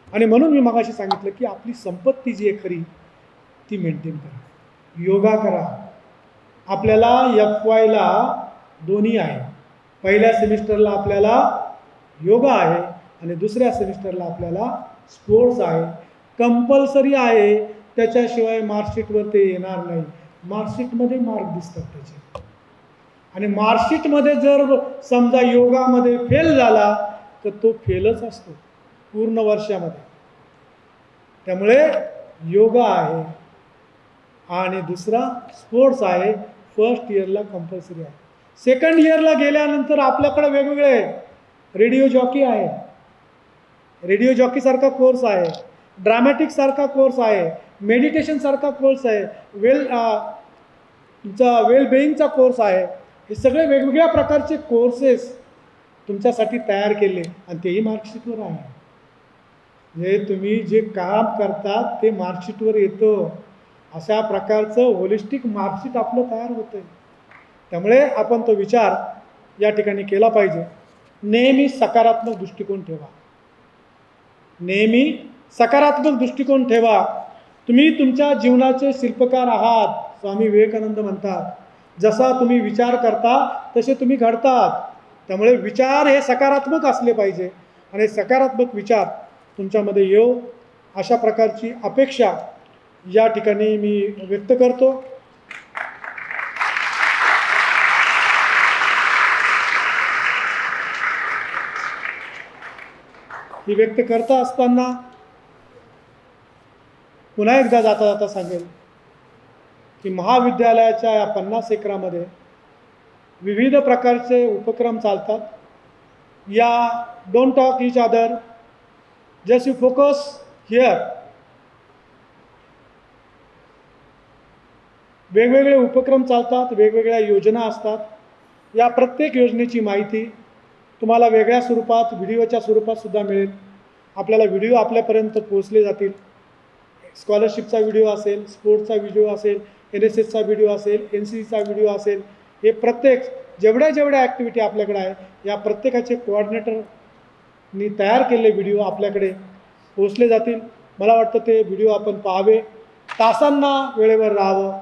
आणि म्हणून मी मगाशी सांगितलं की आपली संपत्ती जी आहे खरी ती मेंटेन करा, योगा करा. आपल्याला FYला दोन्ही आहे. पहिल्या सेमिस्टरला आपल्याला योगा आहे आणि दुसऱ्या सेमिस्टरला आपल्याला स्पोर्ट्स आहे. कंपल्सरी आहे, त्याच्याशिवाय मार्कशीटवर ते येणार नाही. मार्कशीटमध्ये मार्क दिसतात त्याचे. आणि मार्कशीटमध्ये जर समजा योगामध्ये फेल झाला तर तो फेलच असतो पूर्ण वर्षामध्ये. त्यामुळे योगा आहे आणि दुसरा स्पोर्ट्स आहे. फर्स्ट इयरला कंपल्सरी आहे. सेकंड इयरला गेल्यानंतर आपल्याकडे वेगवेगळे रेडिओ जॉकी आहे, रेडिओ जॉकीसारखा कोर्स आहे, ड्रामॅटिकसारखा कोर्स आहे, मेडिटेशनसारखा कोर्स आहे, तुमचा वेलबिईंगचा कोर्स आहे. हे सगळे वेगवेगळ्या प्रकारचे कोर्सेस तुमच्यासाठी तयार केले आणि तेही मार्कशीटवर आहे. म्हणजे तुम्ही जे काम करतात ते मार्कशीटवर येतं. अशा प्रकारचं होलिस्टिक मार्कशीट आपलं तयार होतं. त्यामुळे आपण तो विचार या ठिकाणी केला पाहिजे. नेहमी सकारात्मक दृष्टिकोन ठेवा, नेहमी सकारात्मक दृष्टिकोन ठेवा. तुम्ही तुमच्या जीवनाचे शिल्पकार आहात. स्वामी विवेकानंद म्हणतात, जसा तुम्ही विचार करता तसे तुम्ही घडतात. त्यामुळे विचार हे सकारात्मक असले पाहिजे आणि सकारात्मक विचार तुमच्यामध्ये येऊ अशा प्रकारची अपेक्षा या ठिकाणी मी व्यक्त करतो. ही व्यक्त करता असताना पुन्हा एकदा जाता जाता सांगेल की महाविद्यालयाच्या या 50 एकरामध्ये विविध प्रकारचे उपक्रम चालतात. या don't talk each other, just you focus here. वेगवेगळे उपक्रम चालतात, वेगवेगळ्या योजना असतात. या प्रत्येक योजनेची माहिती तुम्हाला वेगळ्या स्वरूपात, व्हिडिओच्या स्वरूपात सुद्धा मिळेल. आपल्याला व्हिडिओ आपल्यापर्यंत पोहोचले जातील. स्कॉलरशिपचा व्हिडिओ असेल, स्पोर्ट्सचा व्हिडिओ असेल, NSSचा व्हिडिओ असेल, NCCचा व्हिडिओ असेल, हे प्रत्येक जेवढ्या ॲक्टिव्हिटी आपल्याकडे आहे या प्रत्येकाचे कोऑर्डिनेटरनी तयार केलेले व्हिडिओ आपल्याकडे पोहोचले जातील. मला वाटतं ते व्हिडिओ आपण पाहावे, तासांना वेळेवर राहावं,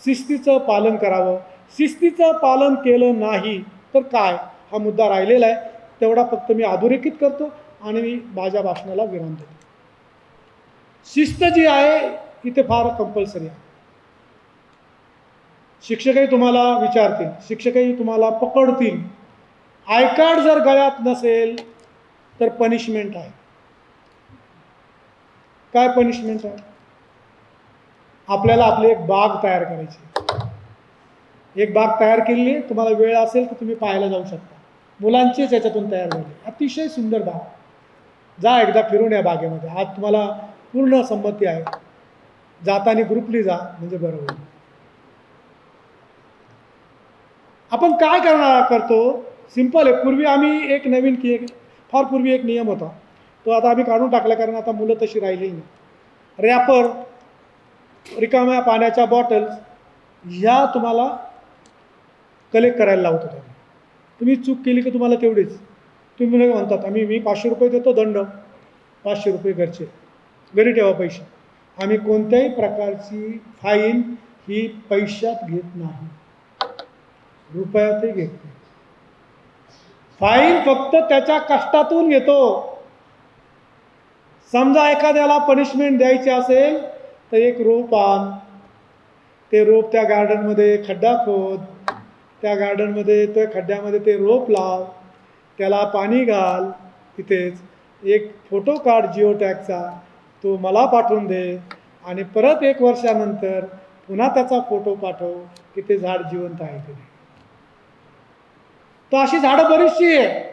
शिस्तीचं पालन करावं. शिस्तीचं पालन केलं नाही तर काय, हा मुद्दा राहिलेला आहे. तेवढा फक्त मी अधोरेखित करतो आणि मी माझ्या भाषणाला विराम देतो. शिस्त जी आहे इथे फार कंपल्सरी आहे. शिक्षकही तुम्हाला विचारतील, शिक्षकही तुम्हाला पकडतील. आय कार्ड जर गळ्यात नसेल तर पनिशमेंट आहे. काय पनिशमेंट आहे? आपल्याला आपली एक बाग तयार करायची. एक बाग तयार केली आहे, तुम्हाला वेळ असेल तर तुम्ही पाहायला जाऊ शकता. मुलांचीच याच्यातून तयार झाली, अतिशय सुंदर बाग. जा एकदा फिरून या बागेमध्ये. आज तुम्हाला पूर्ण संमती आहे. जाताना ग्रुपली जा म्हणजे बरं होईल. आपण काय करतो, सिंपल आहे. पूर्वी आम्ही एक नवीन फार पूर्वी एक नियम होता, तो आता आम्ही काढून टाकला कारण आता मुलं तशी राहिलेली नाही. रॅपर, रिकाम्या पाण्याच्या बॉटल्स ह्या तुम्हाला कलेक्ट करायला लावत होता. तुम्ही चूक केली की तुम्हाला तेवढीच. तुम्ही म्हणतात मी 500 रुपये देतो दंड, 500 रुपये घरी ठेवा पैसे. आम्ही कोणत्याही प्रकारची फाईन ही पैशात घेत नाही, रुपयातही घेत नाही. फाईन फक्त त्याच्या कष्टातून घेतो. समजा एखाद्याला पनिशमेंट द्यायची असेल तर एक रोप आण, ते रोप त्या गार्डनमध्ये खड्डा खोद, त्या गार्डनमध्ये त्या खड्ड्यामध्ये ते रोप लाव, त्याला पाणी घाल. तिथेच एक फोटो काढ जिओ टॅगचा, तो मला पाठवून दे आणि परत 1 वर्षानंतर पुन्हा त्याचा फोटो पाठव की ते झाड जिवंत आहे की नाही. तर अशी झाडं बरीचशी आहे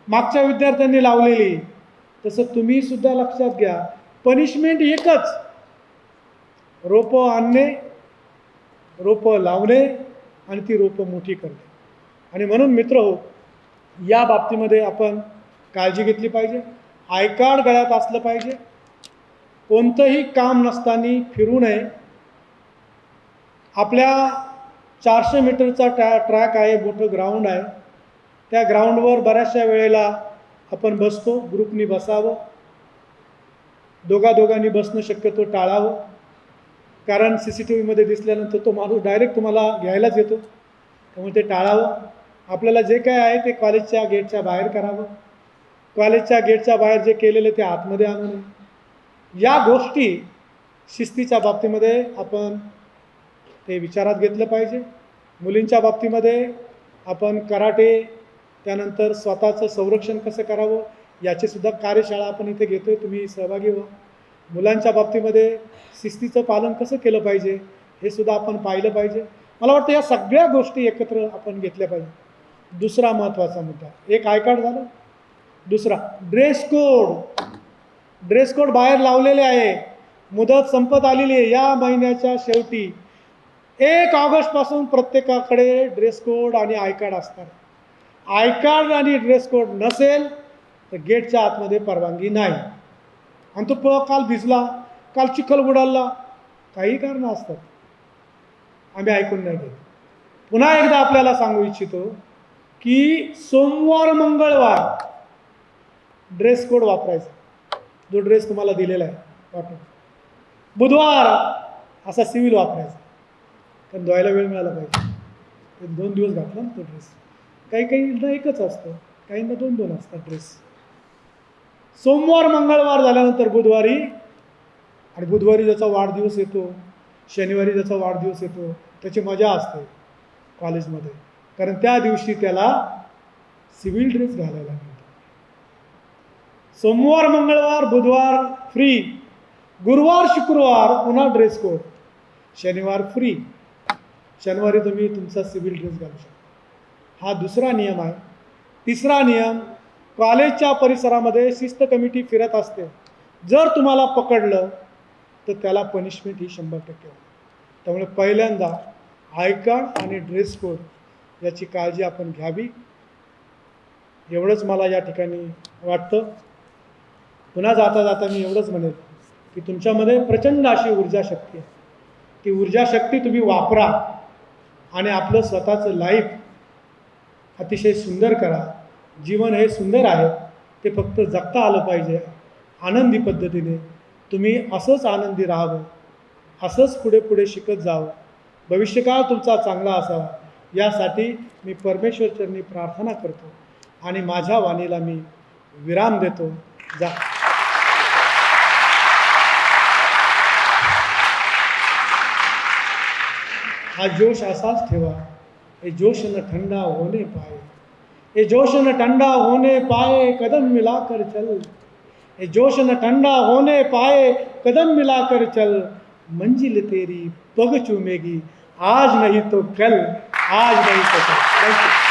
मागच्या विद्यार्थ्यांनी लावलेली. तसं तुम्ही सुद्धा लक्षात घ्या, पनिशमेंट एकच, रोपं आणणे, रोपं लावणे आणि ती रोपं मोठी करणे. आणि म्हणून मित्र हो, या बाबतीमध्ये आपण काळजी घेतली पाहिजे. आय कार्ड गळ्यात असलं पाहिजे. कोणतंही काम नसताना फिरू नये. आपल्या 400 मीटरचा ट्रॅक आहे, मोठं ग्राउंड आहे. त्या ग्राउंडवर बऱ्याचशा वेळेला आपण बसतो, ग्रुपनी बसावं. दोघांनी बसणं शक्यतो टाळावं, कारण CCTVमध्ये दिसल्यानंतर तो माणूस डायरेक्ट तुम्हाला घ्यायलाच येतो. त्यामुळे ते टाळावं. आपल्याला जे काय आहे ते कॉलेजच्या गेटच्या बाहेर करावं. कॉलेजच्या गेटच्या बाहेर जे केलेले ते आतमध्ये आणू नये. या गोष्टी शिस्तीच्या बाबतीमध्ये आपण ते विचारात घेतलं पाहिजे. मुलींच्या बाबतीमध्ये आपण कराटे, त्यानंतर स्वतःचं संरक्षण कसं करावं याचीसुद्धा कार्यशाळा आपण इथे घेतो आहे, तुम्ही सहभागी व्हा. मुलांच्या बाबतीमध्ये शिस्तीचं पालन कसं केलं पाहिजे हे सुद्धा आपण पाहिलं पाहिजे. मला वाटतं या सगळ्या गोष्टी एकत्र आपण घेतल्या पाहिजे. दुसरा महत्त्वाचा मुद्दा, एक आय कार्ड झालं. दुसरा ड्रेस कोड. ड्रेस कोड बाहेर लावलेले आहे, मुदत संपत आलेली आहे. या महिन्याच्या शेवटी 1 ऑगस्टपासून प्रत्येकाकडे ड्रेस कोड आणि आय कार्ड असतात. आय कार्ड आणि ड्रेस कोड नसेल तर गेटच्या आतमध्ये परवानगी नाही. आणि तो काल भिजला, काल चिखल बुडाला, काही कारणं असतात, आम्ही ऐकून नाही घेत. पुन्हा एकदा आपल्याला सांगू इच्छितो की सोमवार मंगळवार ड्रेस कोड वापरायचा. जो ड्रेस तुम्हाला दिलेला आहे वाटून, बुधवार असा सिव्हिल वापरायचा, कारण धुवायला वेळ मिळाला पाहिजे. ते 2 दिवस घातला ना तो ड्रेस. काही काहींना एकच असतं, काहींना 2 असतात ड्रेस. सोमवार मंगळवार झाल्यानंतर बुधवारी, आणि बुधवारी ज्याचा वाढदिवस येतो, शनिवारी ज्याचा वाढदिवस येतो, त्याची मजा असते कॉलेजमध्ये, कारण त्या दिवशी त्याला सिव्हिल ड्रेस घालायला मिळतो. सोमवार मंगळवार बुधवार फ्री, गुरुवार शुक्रवार पुन्हा ड्रेस कोड, शनिवार फ्री. शनिवारी तुम्ही तुमचा सिव्हिल ड्रेस घालू शकता. हा दुसरा नियम आहे. तिसरा नियम, कॉलेजच्या परिसरामध्ये शिस्त कमिटी फिरत असते. जर तुम्हाला पकडलं तर त्याला पनिशमेंट ही 100% होईल. त्यामुळे पहिल्यांदा आय कार्ड आणि ड्रेस कोड याची काळजी आपण घ्यावी, एवढंच मला या ठिकाणी वाटतं. पुन्हा जाता जाता मी एवढंच म्हणेल की तुमच्यामध्ये प्रचंड अशी ऊर्जा शक्ती आहे. ती ऊर्जा शक्ती तुम्ही वापरा आणि आपलं स्वतःचं लाईफ अतिशय सुंदर करा. जीवन हे सुंदर आहे, ते फक्त जगता आलं पाहिजे आनंदी पद्धतीने. तुम्ही असंच आनंदी राहावं, असंच पुढे पुढे शिकत जावं, भविष्यकाळ तुमचा चांगला असावा, यासाठी मी परमेश्वरचरणी प्रार्थना करतो आणि माझ्या वाणीला मी विराम देतो. जा. हा जोश असाच ठेवा. ये जोश न ठंडा होने पाए, ये जोश न ठंडा होने पाए, कदम मिलाकर चल. ये जोश न ठंडा होने पाए, कदम मिलाकर चल. मंजिल तेरी पग चूमेगी, आज नहीं तो कल, आज नहीं तो कल. Thank you.